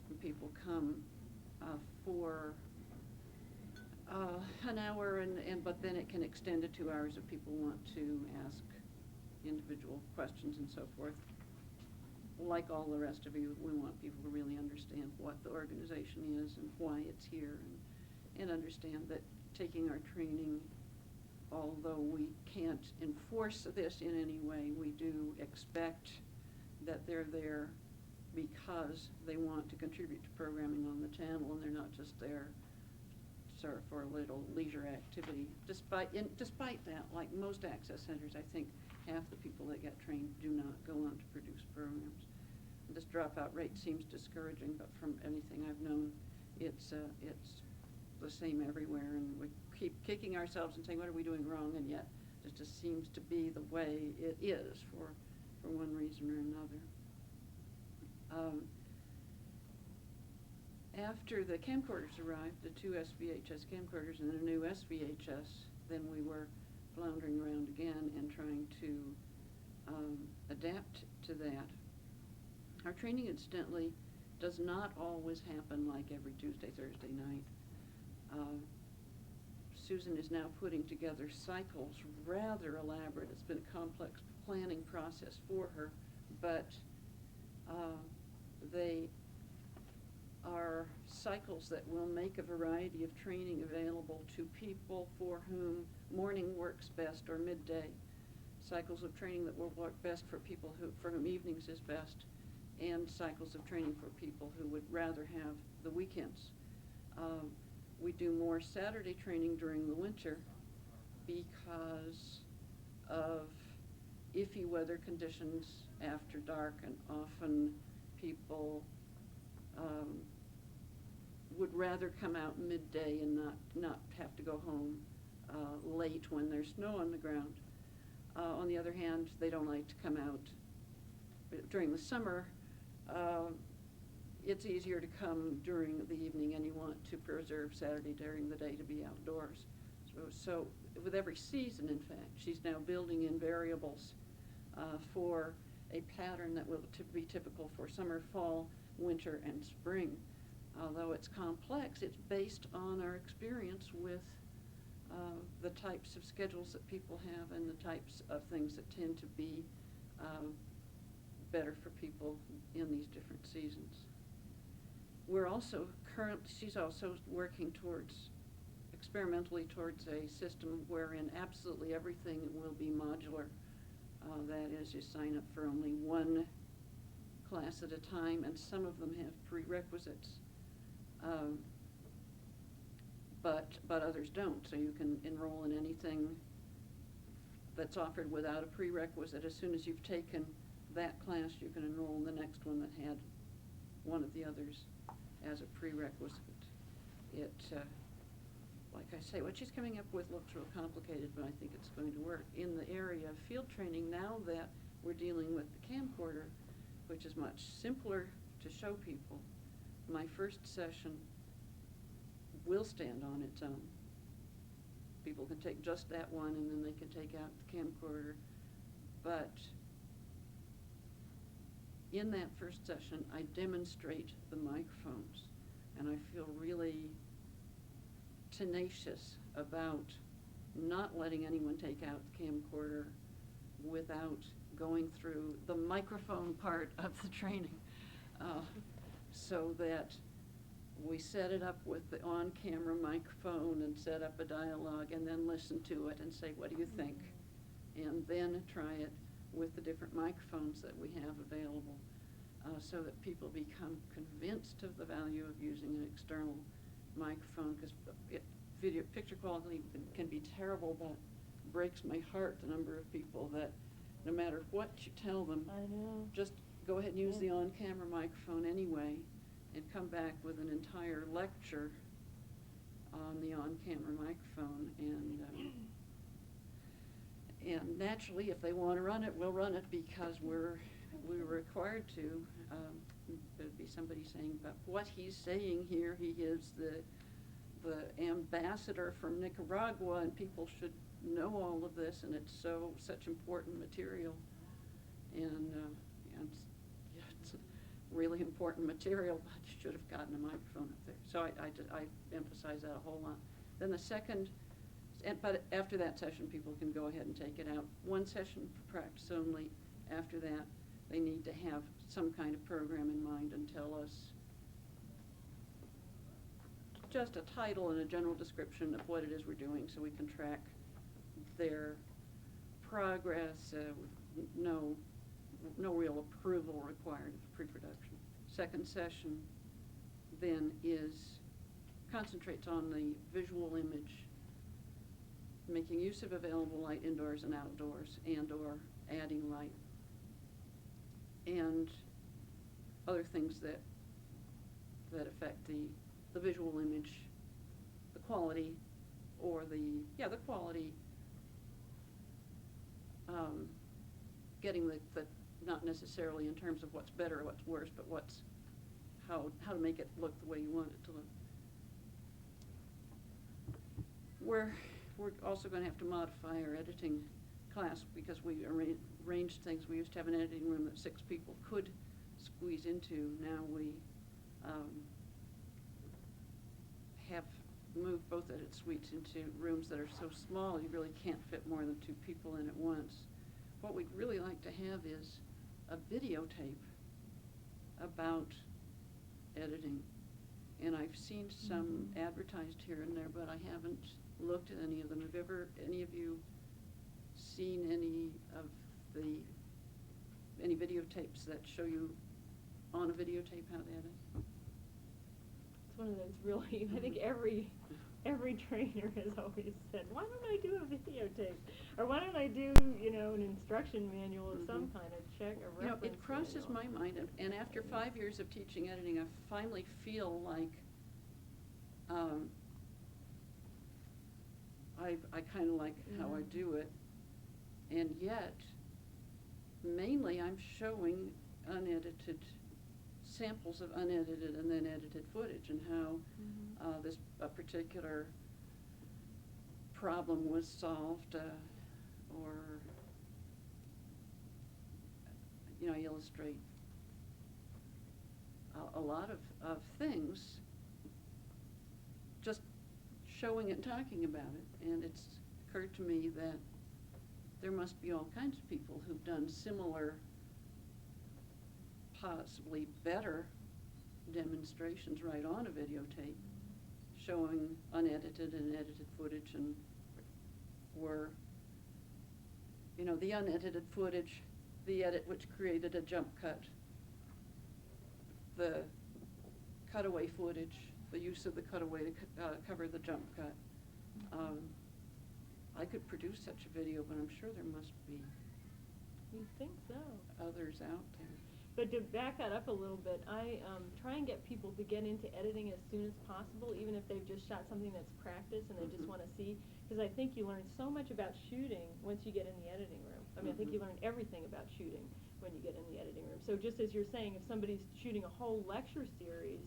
And people come for an hour, but then it can extend to 2 hours if people want to ask individual questions and so forth. Like all the rest of you, we want people to really understand what the organization is and why it's here, and understand that taking our training, although we can't enforce this in any way, we do expect that they're there because they want to contribute to programming on the channel, and they're not just there sort of for a little leisure activity. Despite that, like most access centers, I think half the people that get trained do not go on to produce programs. And this dropout rate seems discouraging, but from anything I've known, it's the same everywhere, and we keep kicking ourselves and saying, what are we doing wrong? And yet it just seems to be the way it is for one reason or another. After the camcorders arrived, the 2 SVHS camcorders and a new SVHS, then we were floundering around again and trying to adapt to that. Our training, incidentally, does not always happen like every Tuesday, Thursday night. Susan is now putting together cycles, rather elaborate. It's been a complex planning process for her, but they are cycles that will make a variety of training available to people for whom morning works best or midday. Cycles of training that will work best for people for whom evenings is best, and cycles of training for people who would rather have the weekends. We do more Saturday training during the winter because of iffy weather conditions after dark, and often people would rather come out midday and not have to go home late when there's snow on the ground. On the other hand, they don't like to come out during the summer. It's easier to come during the evening, and you want to preserve Saturday during the day to be outdoors. So with every season, in fact, she's now building in variables for a pattern that will be typical for summer, fall, winter, and spring. Although it's complex, it's based on our experience with the types of schedules that people have and the types of things that tend to be better for people in these different seasons. We're also she's also working experimentally towards a system wherein absolutely everything will be modular. That is, you sign up for only one class at a time, and some of them have prerequisites, but others don't. So you can enroll in anything that's offered without a prerequisite. As soon as you've taken that class, you can enroll in the next one that had one of the others as a prerequisite. It, like I say, what she's coming up with looks real complicated, but I think it's going to work. In the area of field training, now that we're dealing with the camcorder, which is much simpler to show people, my first session will stand on its own. People can take just that one, and then they can take out the camcorder. But in that first session, I demonstrate the microphones, and I feel really tenacious about not letting anyone take out the camcorder without going through the microphone part of the training, so that we set it up with the on-camera microphone and set up a dialogue, and then listen to it and say, what do you think? And then try it with the different microphones that we have available, so that people become convinced of the value of using an external microphone, because picture quality can be terrible, but breaks my heart the number of people that no matter what you tell them, just go ahead and use the on-camera microphone anyway, and come back with an entire lecture on the on-camera microphone. And naturally, if they want to run it, we'll run it, because we're required to. There'd be somebody saying, but what he's saying here, he is the ambassador from Nicaragua, and people should know all of this, and it's such important material. And it's really important material, but you should have gotten a microphone up there. So I emphasize that a whole lot. Then the second, but after that session, people can go ahead and take it out. One session for practice only. After that, they need to have some kind of program in mind and tell us just a title and a general description of what it is we're doing, so we can track their progress with no real approval required of pre-production. Second session then concentrates on the visual image, making use of available light indoors and outdoors, and/or adding light, and other things that affect the visual image, the quality, or the quality, getting the not necessarily in terms of what's better or what's worse, but how to make it look the way you want it to look. We're also going to have to modify our editing class because we arranged things. We used to have an editing room that 6 people could squeeze into. Now we have moved both edit suites into rooms that are so small you really can't fit more than 2 people in at once. What we'd really like to have is a videotape about editing. And I've seen some advertised here and there, but I haven't looked at any of them. Have any of you seen any videotapes that show you on a videotape how to edit? It's one of those really, I think every trainer has always said, why don't I do a videotape? Or why don't I do, an instruction manual of some kind, a check, a reference It crosses manual. my mind, and after 5 years of teaching editing, I finally feel like I kind of like how I do it, and yet mainly I'm showing unedited samples of unedited and then edited footage, and how this particular problem was solved, or I illustrate a lot of things, just showing it and talking about it. And it's occurred to me that there must be all kinds of people who've done similar, possibly better demonstrations right on a videotape, showing unedited and edited footage, and were, the unedited footage, the edit which created a jump cut, the cutaway footage, the use of the cutaway to cover the jump cut. I could produce such a video, but I'm sure there must be You'd think so. others out there. But to back that up a little bit, I try and get people to get into editing as soon as possible, even if they've just shot something that's practice and they just want to see, because I think you learn so much about shooting once you get in the editing room. I mean, I think you learn everything about shooting when you get in the editing room. So just as you're saying, if somebody's shooting a whole lecture series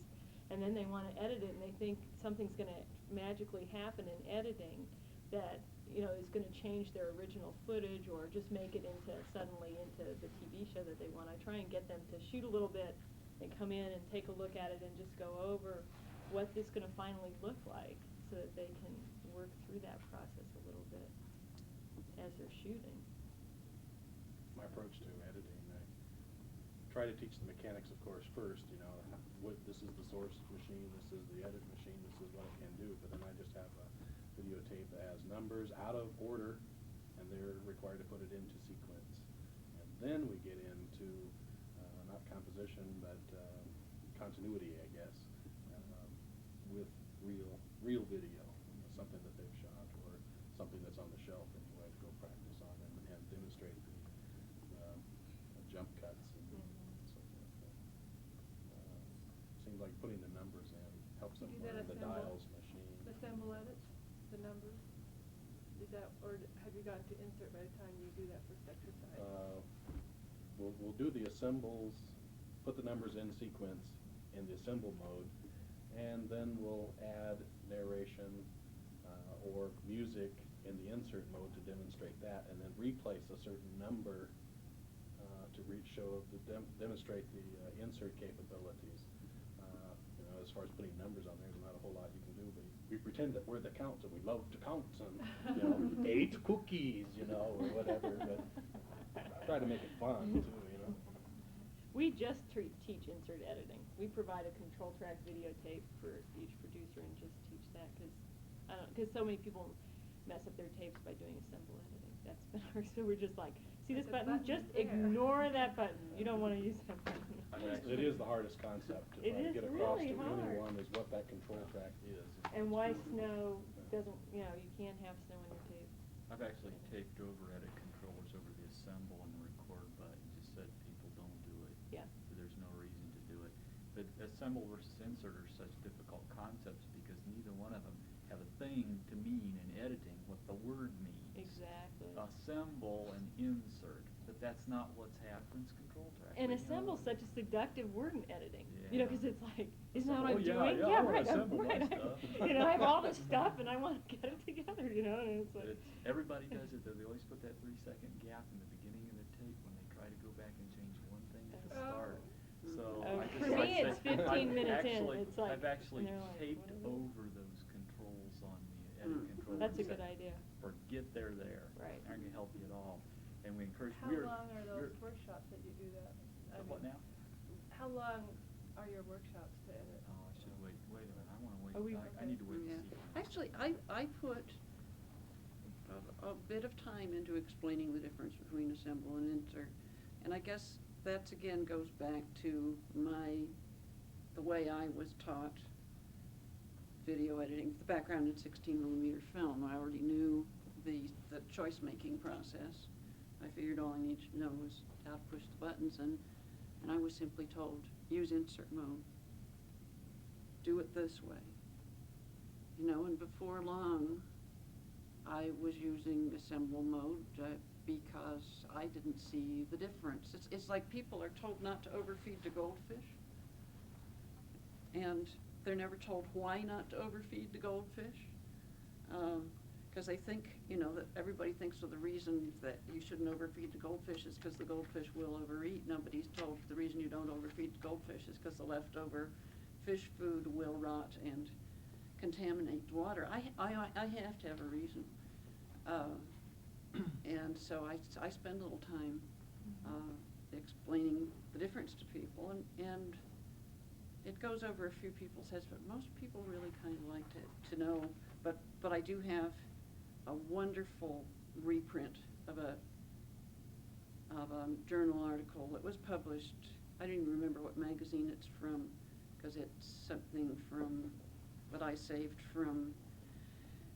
and then they want to edit it and they think something's going to magically happen in editing that is going to change their original footage or just make it suddenly into the TV show that they want. I try and get them to shoot a little bit and come in and take a look at it and just go over what this is going to finally look like so that they can work through that process a little bit as they're shooting. My approach to editing, I try to teach the mechanics, of course, first, this is the source machine, this is the edit machine, this is what it can do, but then I just have a videotape that has numbers out of order, and they're required to put it into sequence. And then we get into, not composition, but continuity, I guess, with real video, something that they've shot, or something that's on the shelf anyway to go practice on and demonstrate the jump cuts and so forth. Seems like putting the numbers in helps them learn the dials machine. Assemble edits, the numbers? Is that, or have you gotten to insert by the time you do that first exercise? We'll do the assembles, put the numbers in sequence in the assemble mode, and then we'll add narration or music in the insert mode to demonstrate that, and then replace a certain number to demonstrate the insert capabilities. As far as putting numbers on there's not a whole lot you can do, but we pretend that we're the count and we love to count and 8 cookies, or whatever, but I try to make it fun too, We just teach insert editing. We provide a control track videotape for each producer and just teach that because so many people mess up their tapes by doing assemble editing. That's been our, so we're just like, see this button? Just ignore that button. You don't want to use that button. It is the hardest concept to try to get across to anyone is what that control track is. And why snow doesn't, you can't have snow in your tape. I've actually taped over edit controllers over the assemble and record button, just said people don't do it. Yeah. There's no reason to do it. But assemble versus insert are such difficult concepts because neither one of them have a thing to mean in editing what the word means. Exactly. Assemble and insert. The but that's not what's happens control track. And but, assemble's such a seductive word in editing, Yeah. because it's like, isn't that Assemble- what I'm oh, yeah, doing? yeah, I wanna right, assemble my right. stuff. I have all this stuff and I want to get it together, and it's like. Everybody does it though, they always put that 3-second gap in the beginning of the tape when they try to go back and change one thing at the start. So Oh, I just for like me, it's say, 15 I've minutes in, actually- it's like- I've actually and they're like, taped what is it? over those controls on the edit control. That's a and good said, idea. Forget they're there. Right. Aren't gonna help you at all. And we encourage, How long are those workshops that you do that? I What mean, now? How long are your workshops to edit? Oh, I should wait a minute, I wanna wait, Oh, we- I need to wait Yeah. to see. Actually, I put a bit of time into explaining the difference between assemble and insert. And I guess that's again goes back to the way I was taught video editing, the background in 16mm film. I already knew the choice-making process. I figured all I needed to know was how to push the buttons, and I was simply told, use insert mode. Do it this way. And before long, I was using assemble mode because I didn't see the difference. It's like people are told not to overfeed the goldfish, and they're never told why not to overfeed the goldfish. Because they think, that everybody thinks the reason that you shouldn't overfeed the goldfish is because the goldfish will overeat. Nobody's told the reason you don't overfeed the goldfish is because the leftover fish food will rot and contaminate the water. I have to have a reason. And so I spend a little time explaining the difference to people, and it goes over a few people's heads, but most people really kind of like to know. But I do have a wonderful reprint of a journal article that was published. I don't even remember what magazine it's from, because it's something from that I saved from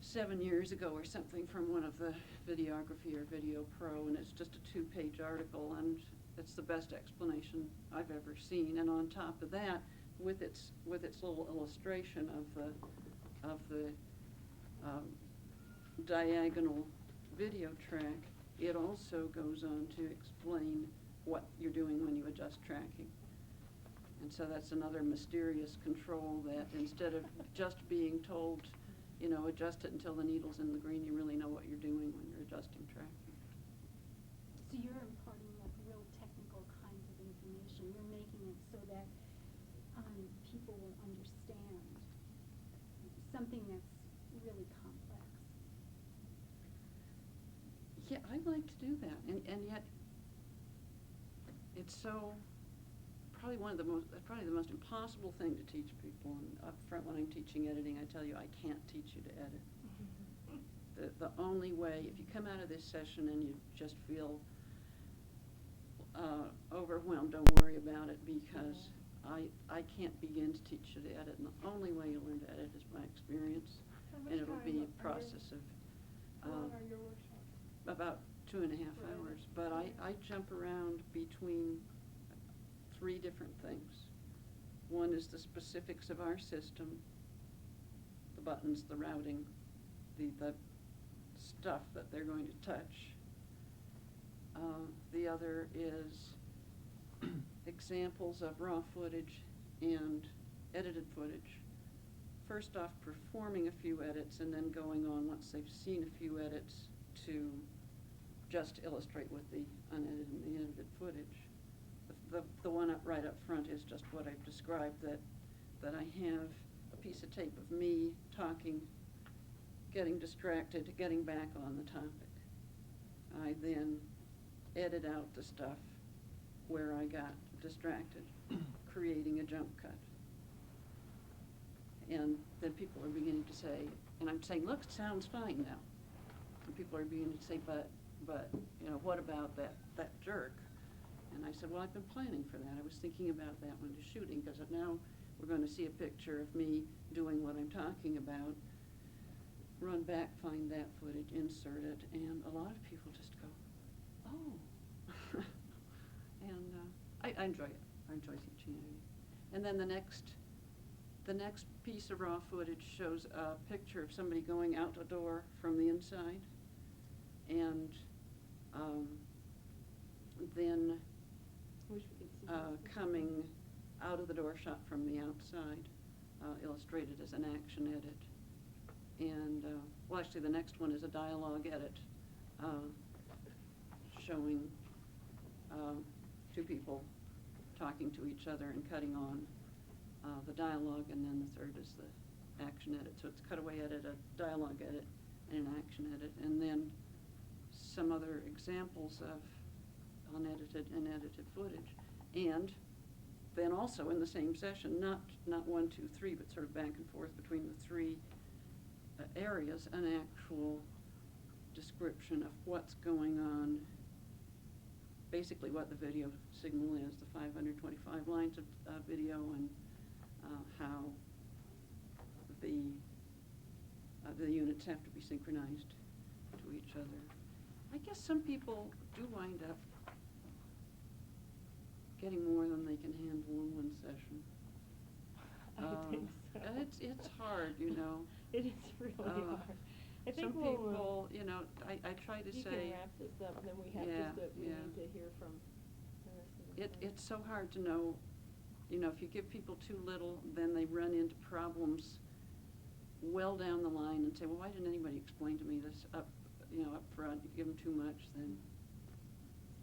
7 years ago or something, from one of the Videography or Video Pro, and it's just a 2-page article, and it's the best explanation I've ever seen. And on top of that, with its little illustration of the diagonal video track, it also goes on to explain what you're doing when you adjust tracking. And so that's another mysterious control that instead of just being told, adjust it until the needle's in the green, you really know what you're doing when you're adjusting tracking. So you're imparting like real technical kinds of information. You're making it so that people will understand something that's really complex. Yeah, I like to do that, and yet it's probably the most impossible thing to teach people. And up front, when I'm teaching editing, I tell you I can't teach you to edit. The only way, if you come out of this session and you just feel overwhelmed, don't worry about it, because I can't begin to teach you to edit, and the only way you'll learn to edit is by experience, and it'll be a process of How long are your workshops? about 2.5 hours. But I jump around between 3 different things. One is the specifics of our system, the buttons, the routing, the stuff that they're going to touch. The other is examples of raw footage and edited footage. First off, performing a few edits, and then going on, once they've seen a few edits, to just illustrate with the unedited and the edited footage. The one right up front is just what I've described, that I have a piece of tape of me talking, getting distracted, getting back on the topic. I then edit out the stuff where I got distracted, creating a jump cut. And then people are beginning to say, and I'm saying, look, it sounds fine now. And people are beginning to say, but what about that jerk? And I said, well, I've been planning for that. I was thinking about that when the shooting, because now we're going to see a picture of me doing what I'm talking about. Run back, find that footage, insert it, and a lot of people just go, oh. And I enjoy it. I enjoy teaching editing. And then the next piece of raw footage shows a picture of somebody going out a door from the inside, and then Wish we could see that. coming out of the door shot from the outside, illustrated as an action edit. And, well, actually, the next one is a dialogue edit, showing two people talking to each other and cutting on the dialogue, and then the third is the action edit. So it's cutaway edit, a dialogue edit, and an action edit, and then some other examples of unedited and edited footage. And then also in the same session, not 1, 2, 3, but sort of back and forth between the three areas, an actual description of what's going on, basically what the video signal is, the 525 lines of video, and how the units have to be synchronized to each other. I guess some people do wind up getting more than they can handle in one session. I think so. It's hard, you know. It is really hard. I think some people, you know, I try to you say. can wrap this up, and then we have we need to hear from the rest of the It's so hard to know, you know, if you give people too little, then they run into problems well down the line and say, well, why didn't anybody explain to me this up front? You give them too much, then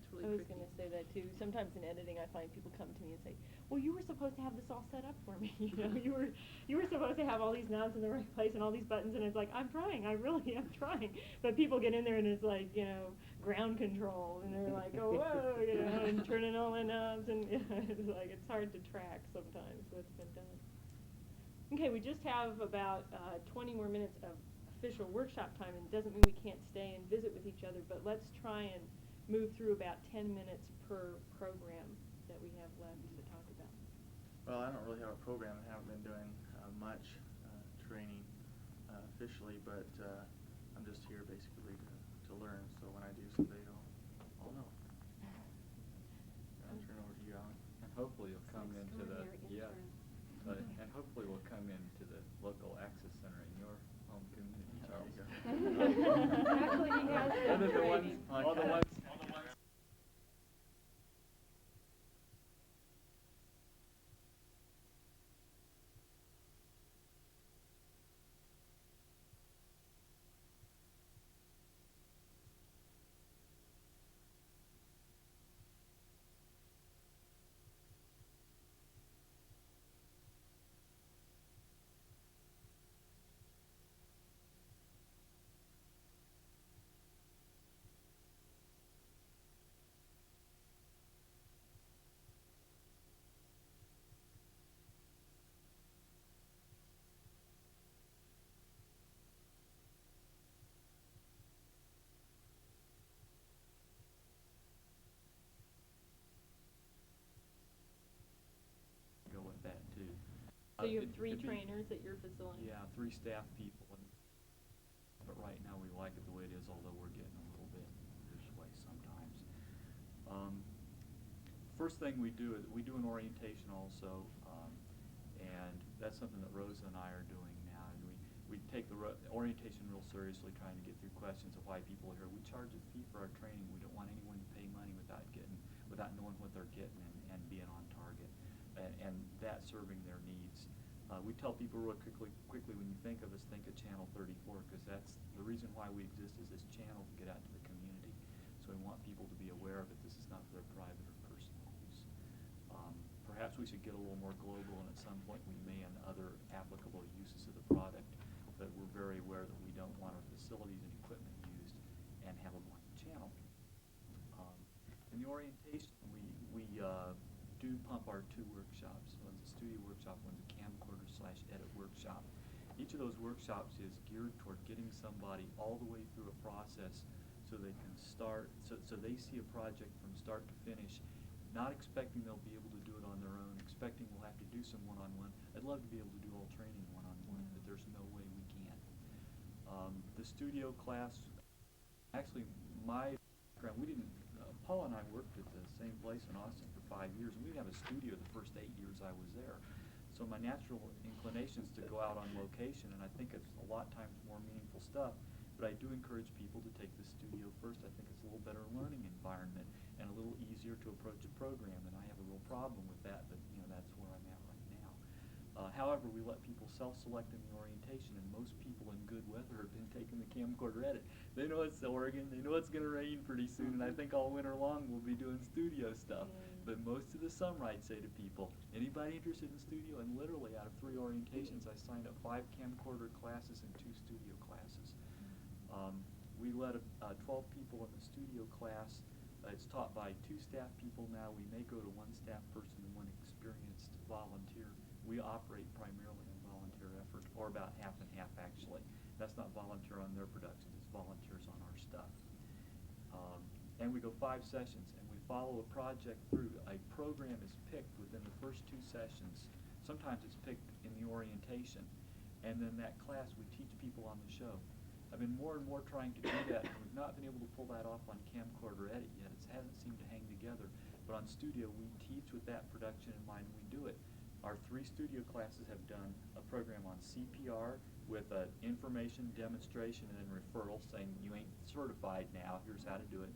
it's really I was tricky. going to say that too. Sometimes in editing, I find people come to me and say, "Well, you were supposed to have this all set up for me. You know, you were supposed to have all these knobs in the right place and all these buttons." And it's like, I'm trying. I really am trying. But people get in there and it's like, you know, ground control, and they're like, "Oh, whoa," you know, and turning all the knobs, and it's like it's hard to track sometimes what's been done. Okay, we just have about 20 more minutes of official workshop time, and it doesn't mean we can't stay and visit with each other, but let's try and move through about 10 minutes per program that we have left to talk about. Well, I don't really have a program. I haven't been doing much training officially, but I'm just here basically to learn. So when I do someday, I'll know. I'll turn over to you, Alan. And hopefully you'll come into the, and hopefully we'll come into the local access center in your home community, Charles. Actually, he has been Other than ones, training. all the ones. Go with that too. So you have three it'd be- trainers at your facility? Yeah, 3 staff people, but right now we like it the way it is, although we're getting a little bit this way sometimes. First thing we do is we do an orientation also, and that's something that Rosa and I are doing now. And we take the orientation real seriously, trying to get through questions of why people are here. We charge a fee for our training. We don't want anyone to pay money without knowing what they're getting and being on target, and that serving their needs. We tell people real quickly when you think of us, think of Channel 34, because that's the reason why we exist, is this channel to get out to the community. So we want people to be aware of it. This is not for their private or personal use. Perhaps we should get a little more global, and at some point we may on other applicable uses of the product, but we're very aware that we don't want our facilities and equipment used and have a blank channel. In the orientation, we do pump our 2 workshops. One's a studio workshop, one's a camcorder/edit workshop. Each of those workshops is geared toward getting somebody all the way through a process so they can start, so they see a project from start to finish, not expecting they'll be able to do it on their own, expecting we'll have to do some one-on-one. I'd love to be able to do all training one-on-one, but there's no way we can. The studio class, actually my background, we didn't, Paul and I worked at the same place in Austin for 5 years, and we didn't have a studio the first 8 years I was there. So my natural inclination is to go out on location, and I think it's a lot times more meaningful stuff. But I do encourage people to take the studio first. I think it's a little better learning environment, and a little easier to approach a program, and I have a real problem with that, but that's where I'm at right now. However, we let people self-select in the orientation, and most people in good weather have been taking the camcorder edit. They know it's Oregon, they know it's going to rain pretty soon, and I think all winter long we'll be doing studio stuff. But most of the summer I'd say to people, anybody interested in studio? And literally out of 3 orientations, I signed up 5 camcorder classes and 2 studio classes. We let 12 people in the studio class. It's taught by 2 staff people now. We may go to 1 staff person and 1 experienced volunteer. We operate primarily on volunteer effort, or about half and half actually. That's not volunteer on their productions, it's volunteers on our stuff. And we go 5 sessions, and we follow a project through. A program is picked within the first 2 sessions. Sometimes it's picked in the orientation. And then that class, we teach people on the show. I've been more and more trying to do that, and we've not been able to pull that off on camcorder edit yet. It hasn't seemed to hang together. But on studio, we teach with that production in mind, and we do it. Our 3 studio classes have done a program on CPR with an information demonstration and then referral saying you ain't certified now, here's how to do it.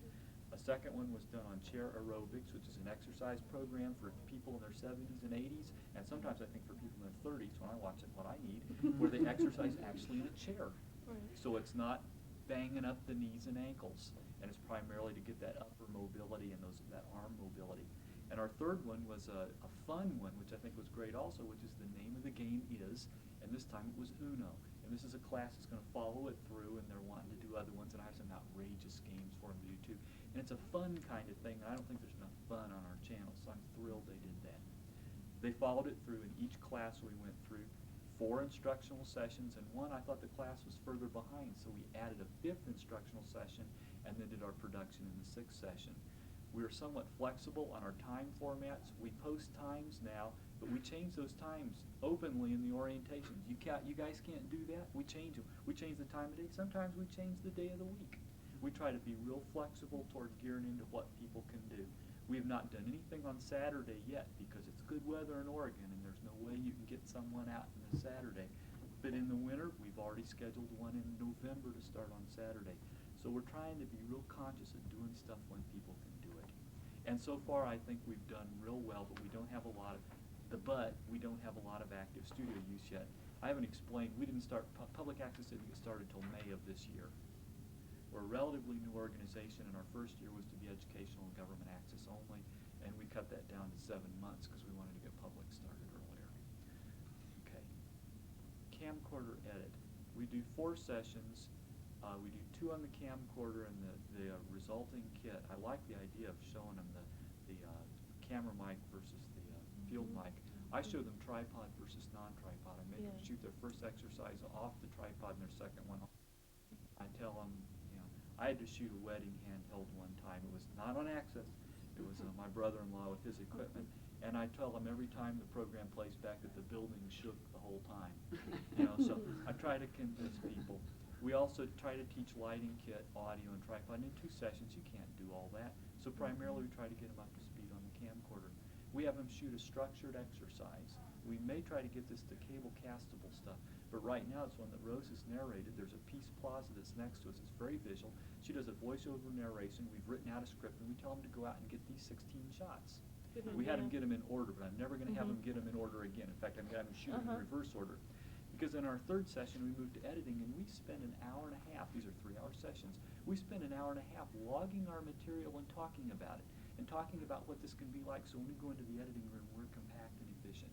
A second one was done on chair aerobics, which is an exercise program for people in their 70s and 80s, and sometimes I think for people in their 30s, when I watch it, what I need, where they exercise actually in a chair. So it's not banging up the knees and ankles, and it's primarily to get that upper mobility and that arm mobility. And our third one was a fun one, which I think was great also, which is the name of the game is, and this time it was Uno. And this is a class that's going to follow it through, and they're wanting to do other ones, and I have some outrageous games for them to do too. And it's a fun kind of thing, and I don't think there's enough fun on our channel, so I'm thrilled they did that. They followed it through. In each class we went through 4 instructional sessions, and one I thought the class was further behind, so we added a 5th instructional session and then did our production in the 6th session. We are somewhat flexible on our time formats. We post times now, but we change those times openly in the orientations. You guys can't do that. We change them. We change the time of day. Sometimes we change the day of the week. We try to be real flexible toward gearing into what people can do. We have not done anything on Saturday yet because it's good weather in Oregon and there's no way you can get someone out on a Saturday. But in the winter, we've already scheduled one in November to start on Saturday. So we're trying to be real conscious of doing stuff when people can do it. And so far, I think we've done real well, but we don't have a lot of active studio use yet. I haven't explained, we didn't start, public access didn't get started until May of this year. We're a relatively new organization, and our first year was to be educational and government access only, and we cut that down to 7 months because we wanted to get public started earlier. Okay. Camcorder edit. We do 4 sessions. We do 2 on the camcorder and the resulting kit. I like the idea of showing them the camera mic versus the field mic. I show them tripod versus non-tripod. I make them shoot their first exercise off the tripod and their second one off. I tell them, I had to shoot a wedding handheld one time. It was not on access. It was my brother-in-law with his equipment. And I tell them every time the program plays back that the building shook the whole time. So I try to convince people. We also try to teach lighting kit, audio, and tripod. And in 2 sessions, you can't do all that. So primarily, we try to get them up to speed on the camcorder. We have them shoot a structured exercise. We may try to get this to cable castable stuff, but right now it's one that Rose has narrated. There's a Peace Plaza that's next to us. It's very visual. She does a voiceover narration. We've written out a script, and we tell them to go out and get these 16 shots. We had them get them in order, but I'm never going to have them get them in order again. In fact, I'm going to have them shoot them in reverse order. Because in our 3rd session, we moved to editing, and we spend an hour and a half. These are 3-hour sessions. We spend an hour and a half logging our material and talking about it, and talking about what this can be like, so when we go into the editing room, we're compact and efficient.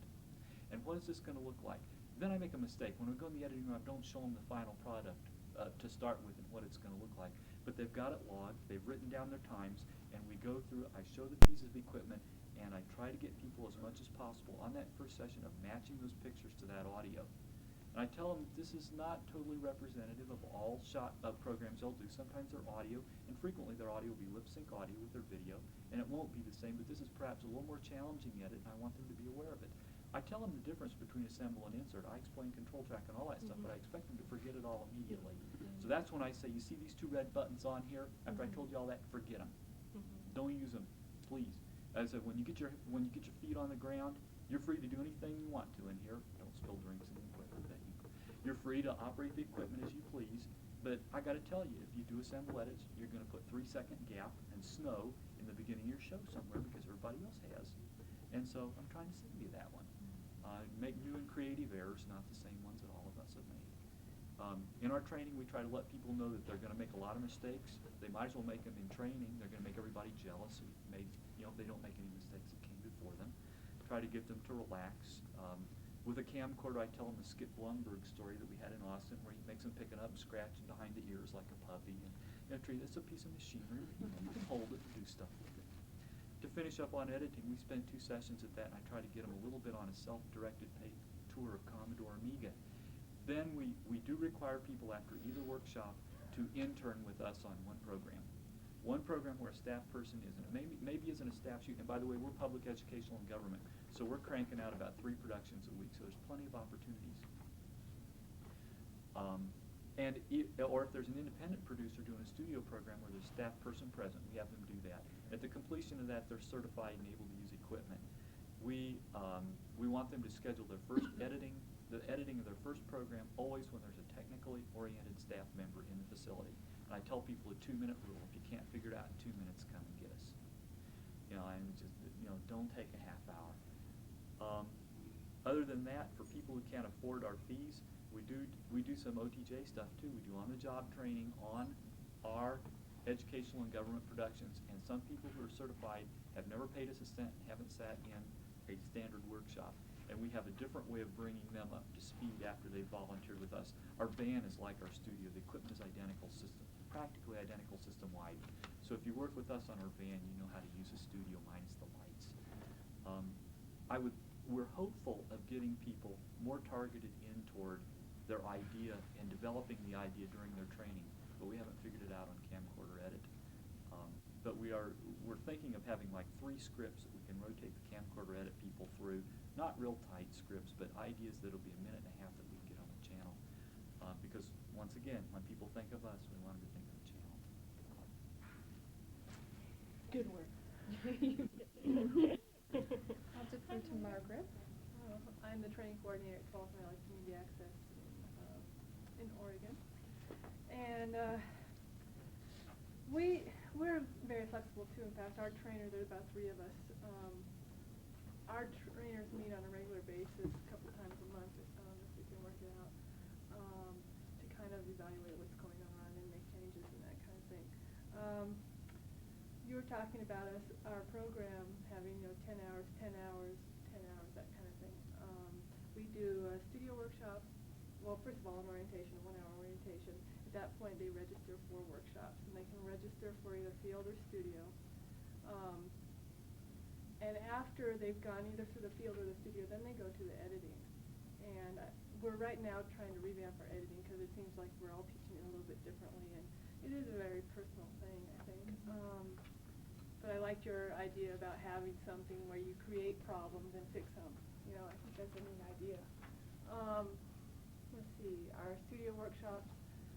And what is this going to look like? Then I make a mistake. When we go in the editing room, I don't show them the final product to start with and what it's going to look like. But they've got it logged, they've written down their times, and we go through, I show the pieces of equipment, and I try to get people as much as possible on that first session of matching those pictures to that audio. And I tell them this is not totally representative of all programs they'll do. Sometimes they're audio, and frequently their audio will be lip sync audio with their video, and it won't be the same, but this is perhaps a little more challenging edit, and I want them to be aware of it. I tell them the difference between assemble and insert. I explain control track and all that stuff, but I expect them to forget it all immediately. So that's when I say, you see these 2 red buttons on here? After I told you all that, forget them. Don't use them, please. As I said, when you get your feet on the ground, you're free to do anything you want to in here. Don't spill drinks in the equipment. You're free to operate the equipment as you please. But I got to tell you, if you do assemble edits, you're going to put 3-second gap and snow in the beginning of your show somewhere because everybody else has. And so I'm trying to save you that one. Make new and creative errors, not the same ones that all of us have made. In our training, we try to let people know that they're going to make a lot of mistakes. They might as well make them in training. They're going to make everybody jealous who made, if they don't make any mistakes that came before them. Try to get them to relax. With a camcorder, I tell them the Skip Blumberg story that we had in Austin, where he makes them pick it up and scratch it behind the ears like a puppy, and treat it as a piece of machinery. You can hold it and do stuff with it. To finish up on editing, we spend 2 sessions at that, and I try to get them a little bit on a self-directed paid tour of Commodore Amiga. Then we do require people after either workshop to intern with us on one program. One program where a staff person isn't, maybe isn't a staff shoot, and by the way, we're public educational and government, so we're cranking out about 3 productions a week, so there's plenty of opportunities. Or if there's an independent producer doing a studio program where there's a staff person present, we have them do that. At the completion of that, they're certified and able to use equipment. We want them to schedule their first the editing of their first program always when there's a technically oriented staff member in the facility. And I tell people a 2-minute rule. If you can't figure it out in 2 minutes, come and get us. And just, don't take a half hour. Other than that, for people who can't afford our fees, we do some OTJ stuff too. We do on-the-job training on our educational and government productions, and some people who are certified have never paid us a cent, haven't sat in a standard workshop, and we have a different way of bringing them up to speed after they've volunteered with us. Our van is like our studio. The equipment is practically identical system-wide. So if you work with us on our van, you know how to use a studio minus the lights. We're hopeful of getting people more targeted in toward their idea and developing the idea during their training, but we haven't figured it out on camcorder edit. But we're thinking of having like 3 scripts that we can rotate the camcorder edit people through. Not real tight scripts, but ideas that'll be a minute and a half that we can get on the channel. Because once again, when people think of us, we want them to think of the channel. Good work. I'll defer to Margaret. I'm the training coordinator at 12th Valley Community Access in Oregon. And we're very flexible too. In fact, our trainers, there's about 3 of us. Our trainers meet on a regular basis, a couple times a month, if we can work it out, to kind of evaluate what's going on and make changes and that kind of thing. You were talking about our program having 10 hours, that kind of thing. We do a studio workshop. Well, first of all, an orientation, a 1-hour orientation. At that point, they register for workshops, and they can register for either field or studio. And after they've gone either through the field or the studio, then they go to the editing. And we're right now trying to revamp our editing because it seems like we're all teaching it a little bit differently, and it is a very personal thing, I think. But I liked your idea about having something where you create problems and fix them. I think that's a neat idea. Let's see, our studio workshops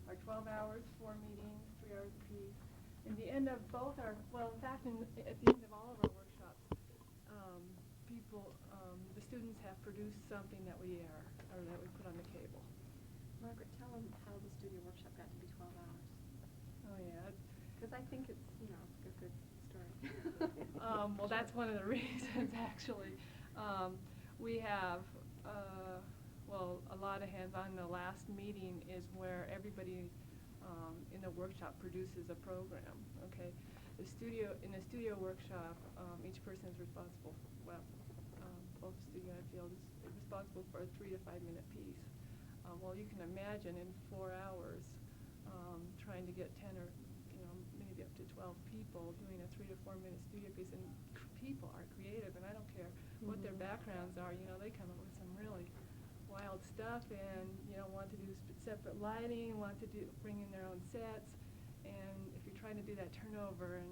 are 12 hours, 4 meetings, 3 hours apiece. In the end of both our, in fact, at the end of all of our workshops, the students have produced something that we air, or that we put on the cable. Margaret, tell them how the studio workshop got to be 12 hours. Oh, yeah. Because I think it's, a good story. Well, that's one of the reasons, actually. We have, a lot of hands-on. The last meeting is where everybody in the workshop produces a program, okay? In the studio workshop, each person is responsible, both studio and field is responsible for a 3 to 5 minute piece. Well, you can imagine in 4 hours, trying to get 10 or maybe up to 12 people doing a 3 to 4 minute studio piece, and people are creative, and I don't care what their backgrounds are. They come up with some really wild stuff, and want to do separate lighting, want to bring in their own sets, and if you're trying to do that turnover, and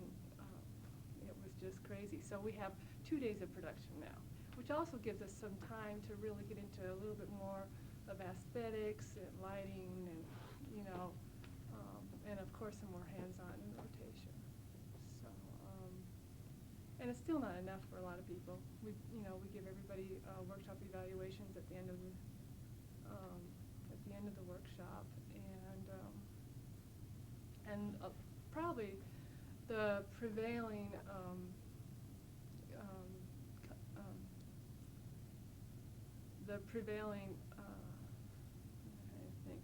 it was just crazy. So we have 2 days of production now, which also gives us some time to really get into a little bit more of aesthetics and lighting, and and of course some more hands-on in rotation. So, and it's still not enough for a lot of people. We give everybody workshop evaluations at the end of the workshop, and And probably the prevailing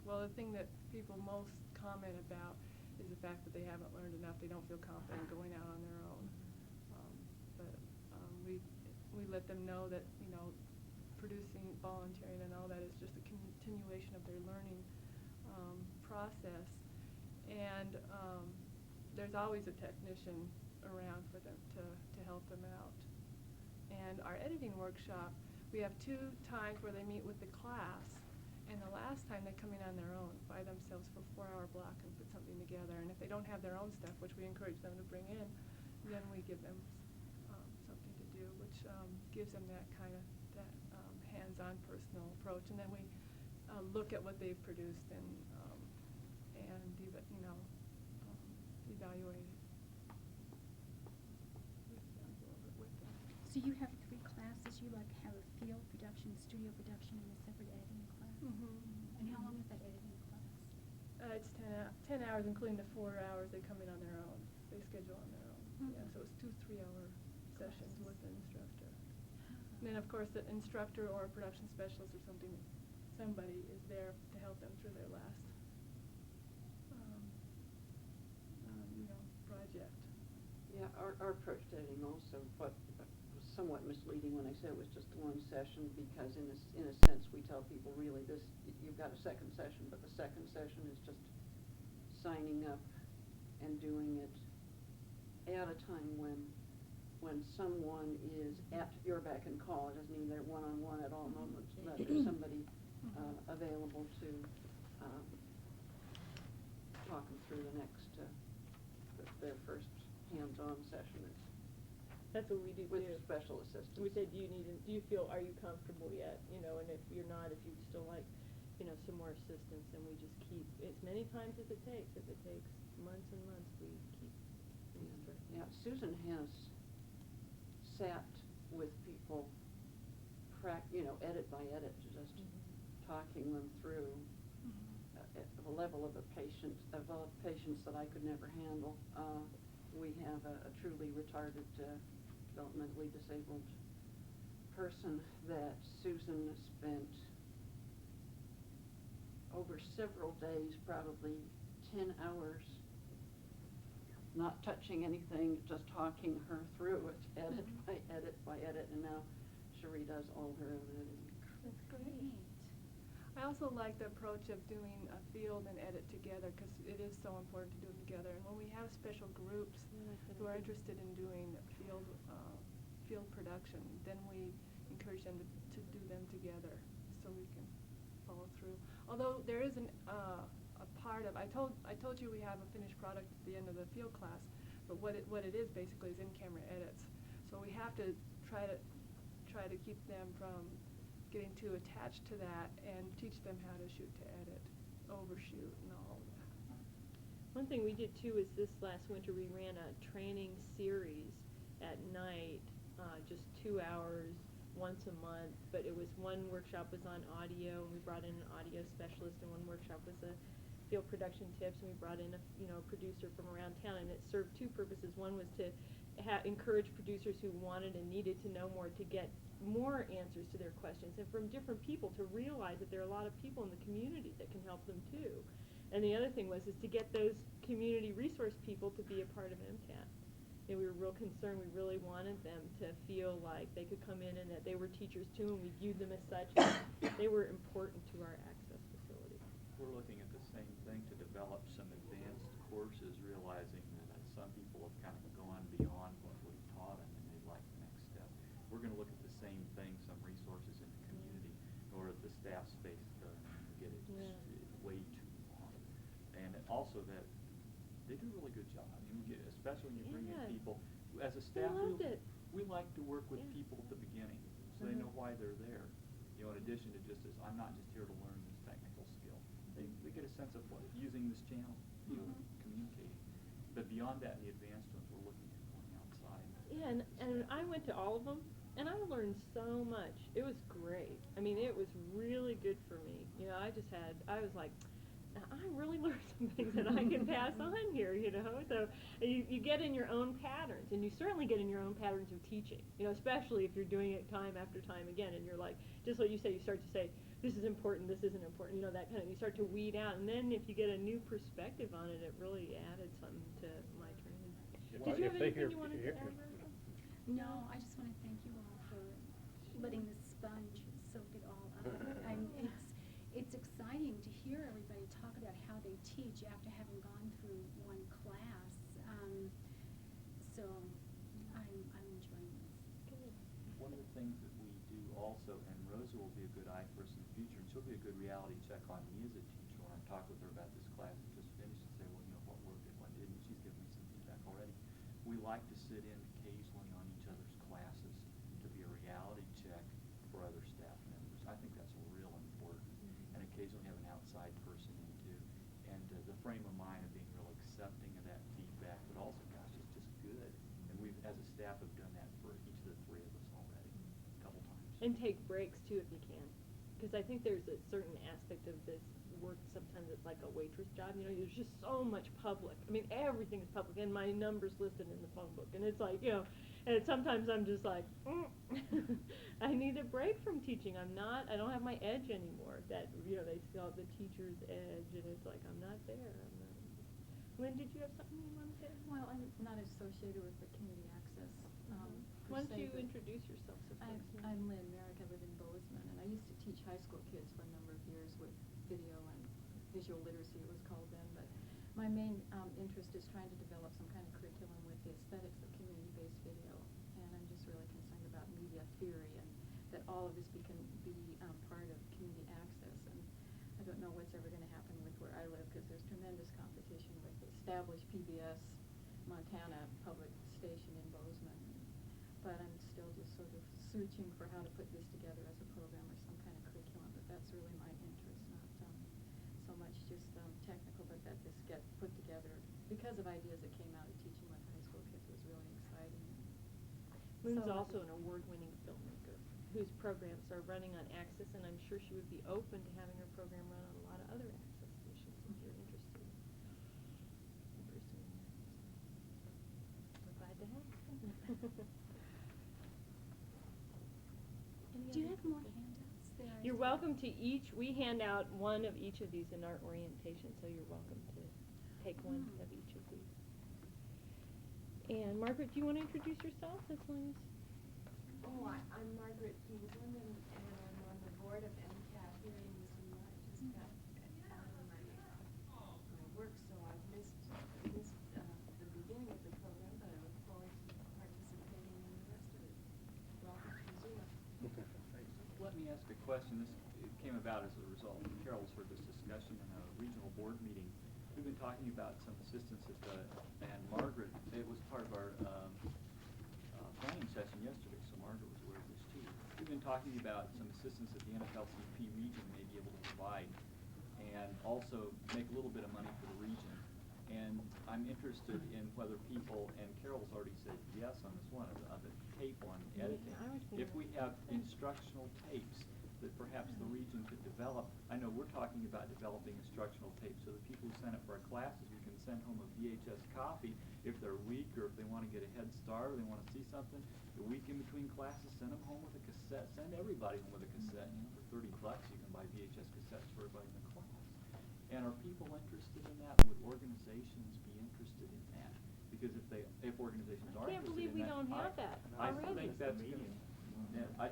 well, the thing that people most comment about is the fact that they haven't learned enough. They don't feel confident going out on their own. We let them know that, you know, producing, volunteering and all that is just a continuation of their learning process. And there's always a technician around for them to help them out. And our editing workshop, we have 2 times where they meet with the class. And the last time they come in on their own by themselves for a 4-hour block and put something together. And if they don't have their own stuff, which we encourage them to bring in, then we give them something to do, which gives them that kind of hands-on personal approach. And then we look at what they've produced and evaluate it. So you have 3 classes. You like have a field production, studio production, and a separate editing class. And how long is that editing class? It's 10 hours, including the 4 hours they come in on their own. They schedule on their own. Yeah, so it's 2 3-hour sessions with an instructor. And then, of course, the instructor or a production specialist or somebody is there to help them through their last, project. Yeah, our approach to editing also, what was somewhat misleading when I said it was just one session, because in a sense we tell people really you've got a second session, but the second session is just signing up and doing it at a time when someone is at your beck and call. It doesn't mean they're one-on-one at all moments, but there's somebody available to talk them through the next their first hands-on session. That's what we do with too. Special assistance. We say, do you feel, are you comfortable yet? You know, and if you're not, if you'd still like, you know, some more assistance, then we just keep as many times as it takes. If it takes months and months, we keep instructing. Yeah, Susan has sat with people, edit by edit, just talking them through a level of patience that I could never handle. We have a truly retarded, developmentally disabled person that Susan spent over several days, probably 10 hours, not touching anything, just talking her through it, edit by edit by edit, and now Cherie does all her own editing. That's great. I also like the approach of doing a field and edit together, because it is so important to do them together. And when we have special groups who are interested in doing field production, then we encourage them to do them together so we can follow through. Although there is a part of, I told you we have a finished product at the end of the field class, but what it is basically is in-camera edits. So we have to try to keep them from getting too attached to that and teach them how to shoot to edit, overshoot and all of that. One thing we did too is this last winter we ran a training series at night, just 2 hours once a month, but it was one workshop was on audio, and we brought in an audio specialist, and one workshop was a field production tips, and we brought in a producer from around town, and it served 2 purposes. One was to encourage producers who wanted and needed to know more to get more answers to their questions, and from different people to realize that there are a lot of people in the community that can help them too. And the other thing was to get those community resource people to be a part of MCAT. And we were real concerned. We really wanted them to feel like they could come in and that they were teachers too, and we viewed them as such. They were important to our access facility. We're looking at the same thing to develop some advanced courses, realizing that some people have kind of gone beyond what we've taught them and they'd like the next step. We're going to look at the same thing, some resources in the community, or the staff space to get it way too long. And also that they do a really good job. I mean, especially when you bring in people. As a staff, we like to work with people at the beginning, so they know why they're there. You know, in addition to just as, I'm not just here to learn this technical skill. They get a sense of what, using this channel, communicating. But beyond that, in the advanced ones, we're looking at going outside. Yeah, and I went to all of them, and I learned so much. It was great. I mean, it was really good for me. You know, I was like, I really learned some things that I can pass on here, you know. So you get in your own patterns, and you certainly get in your own patterns of teaching, you know, especially if you're doing it time after time again, and you're like, just what you say, you start to say, this is important, this isn't important, you know, that kind of, you start to weed out, and then if you get a new perspective on it, it really added something to my training. Did you have anything you wanted to add, Martha? No, I just want to thank you all for letting the sponge soak it all up. It's exciting to hear everybody talk about how they teach after having gone through one class. So I'm enjoying this. One of the things that we do also, and Rosa will be a good eye for us in the future, and she'll be a good reality check on me as a teacher when I talk with her about this class that just finished and say, well, you know, what worked and what didn't. She's given me some feedback already. We like to sit in occasionally on each other's classes to be a reality check for other staff members. I think that's real important. And occasionally have an outside person in too. And the frame of mind of being real accepting of that feedback, but also, gosh, it's just good. And we've, as a staff, have done that for each of the three of us already, a couple times. And take breaks too if you can, because I think there's a certain aspect of this work. Sometimes it's like a waitress job. You know, there's just so much public. I mean, everything's public, and my number's listed in the phone book, and it's like, you know, and sometimes I'm just like, I need a break from teaching. I don't have my edge anymore. That, you know, they call it the teacher's edge, and it's like I'm not there. Lynn, did you have something you wanted to say? Well, I'm not associated with the community access. Why don't you introduce yourself? I'm Lynn Merrick. I live in Bozeman, and I used to teach high school kids for a number of years with video and visual literacy, it was called then. But my main interest is trying to develop some kind of curriculum with the aesthetics of community-based video, and I'm just really concerned about media theory and that all of this be part of community access. And I don't know what's ever going to happen with where I live, because there's tremendous competition with the established PBS Montana public station in Bozeman. But I'm still just sort of searching for how to put this together as a program or some kind of curriculum. But that's really my interest, not so much just technical, but that this get put together because of ideas that came out of teaching with high school kids was really exciting. Lynn's also an award-winning filmmaker whose programs are running on Access, and I'm sure she would be open to having her program run on a lot of other Access stations if you're interested in pursuing that. We're glad to have you. Do you have more handouts there? You're welcome to each. We hand out one of each of these in our orientation, so you're welcome to take one of each of these. And Margaret, do you want to introduce yourself as long as? Oh, I'm Margaret Kingsland, and I'm on the board of MCAT here in Missoula. I just got out of my work, so I've missed the beginning of the program, but I look forward to participating in the rest of it. Welcome to Missoula. Let me ask a question. It came about as a result. Carol's heard this discussion in a regional board meeting. We've been talking about some assistance and Margaret, it was part of our planning session yesterday, so Margaret was aware of this too. We've been talking about some assistance that the NFLCP region may be able to provide, and also make a little bit of money for the region. And I'm interested in whether people, and Carol's already said yes on this one, of the tape one, editing. If we have instructional tapes that perhaps the region could develop. I know we're talking about developing instructional tapes so the people who sign up for our classes, we can send home a VHS copy if they're weak or if they want to get a head start or they want to see something. The week in between classes, send them home with a cassette. Send everybody home with a cassette. You know, for $30 you can buy VHS cassettes for everybody in the class. And are people interested in that? Would organizations be interested in that? Because if organizations are interested in that, I can't believe we don't have that already. I think that's good.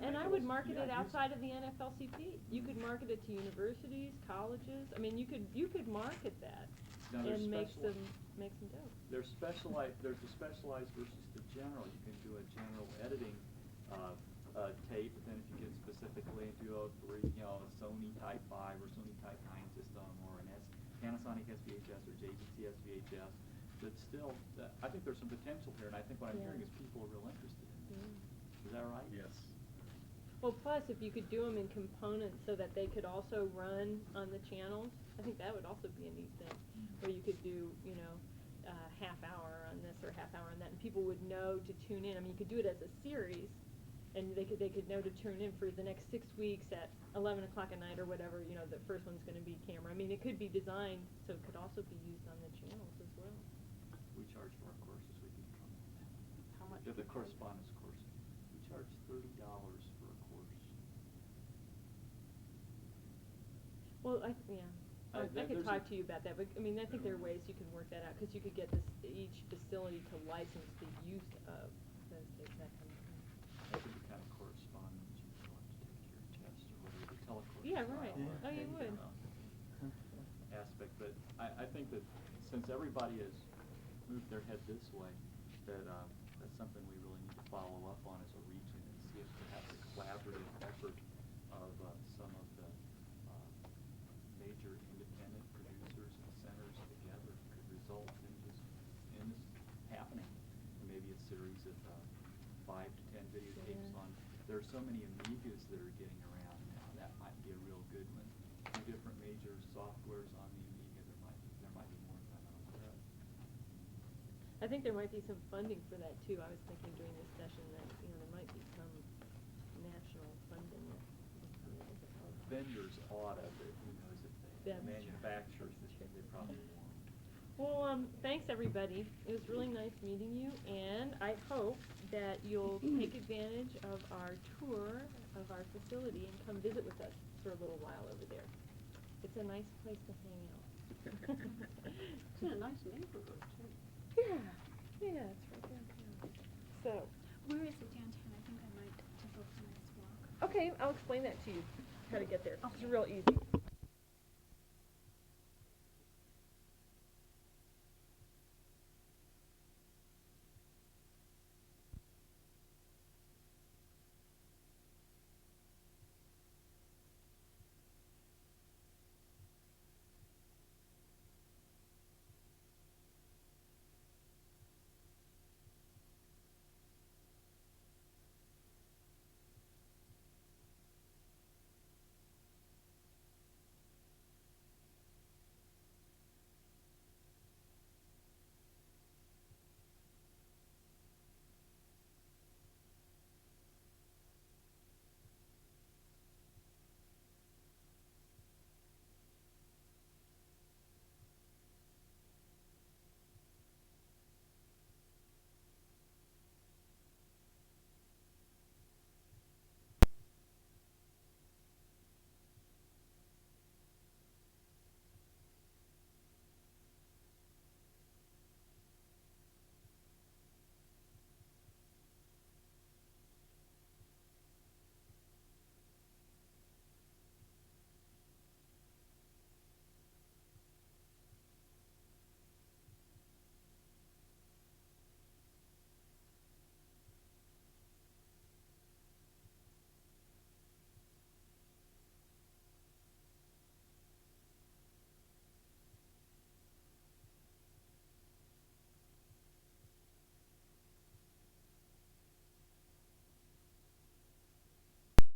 And I would market it outside of the NFLCP. You could market it to universities, colleges. I mean, you could market that and make some dough. There's the specialized versus the general. You can do a general editing tape, but then if you get specifically into a Sony Type 5 or Sony Type 9 system or an Panasonic SVHS or JVC SVHS, but still, I think there's some potential here, and I think what I'm hearing is people are real interested in this. Is that right? Yes. Well, plus if you could do them in components so that they could also run on the channels, I think that would also be a neat thing, where you could do, half hour on this or half hour on that, and people would know to tune in. I mean, you could do it as a series, and they could know to turn in for the next 6 weeks at 11 o'clock at night or whatever, you know, the first one's gonna be camera. I mean, it could be designed, so it could also be used on the channels as well. We charge for our courses, we can come. How much? The correspondence course, we charge $30 for a course. Well, yeah. I could there's talk a- to you about that, but, I mean, I think there are ways you can work that out, because you could get each facility to license the use of those tapes, that kind of thing. That could be kind of correspondence, you don't have to take your test or whatever, the telecourse. Yeah, right. style Oh, you would. Aspect, but I think that since everybody has moved their head this way, that that's something we really need to follow up on as a region and see if perhaps a collaborative effort of some of the major independent producers and centers together could result in this happening. And maybe a series of 5 to 10 videotapes on. There are so many Amigas that are getting around now. That might be a real good one. 2 different major softwares on the Amiga. There might be more than that on the web. I think there might be some funding for that too. I was thinking during this session that, you know, there might be some national funding that Vendors ought to, but who knows if they, That's true. manufacturers, That's true. they probably won't. Well, thanks everybody. It was really nice meeting you, and I hope that you'll take advantage of our tour of our facility and come visit with us for a little while over there. It's a nice place to hang out. It's in a nice neighborhood too. Yeah, yeah, it's right downtown. So, Where is it downtown? I think I might go for a nice walk. okay, I'll explain that to you, how to get there. Okay. It's real easy.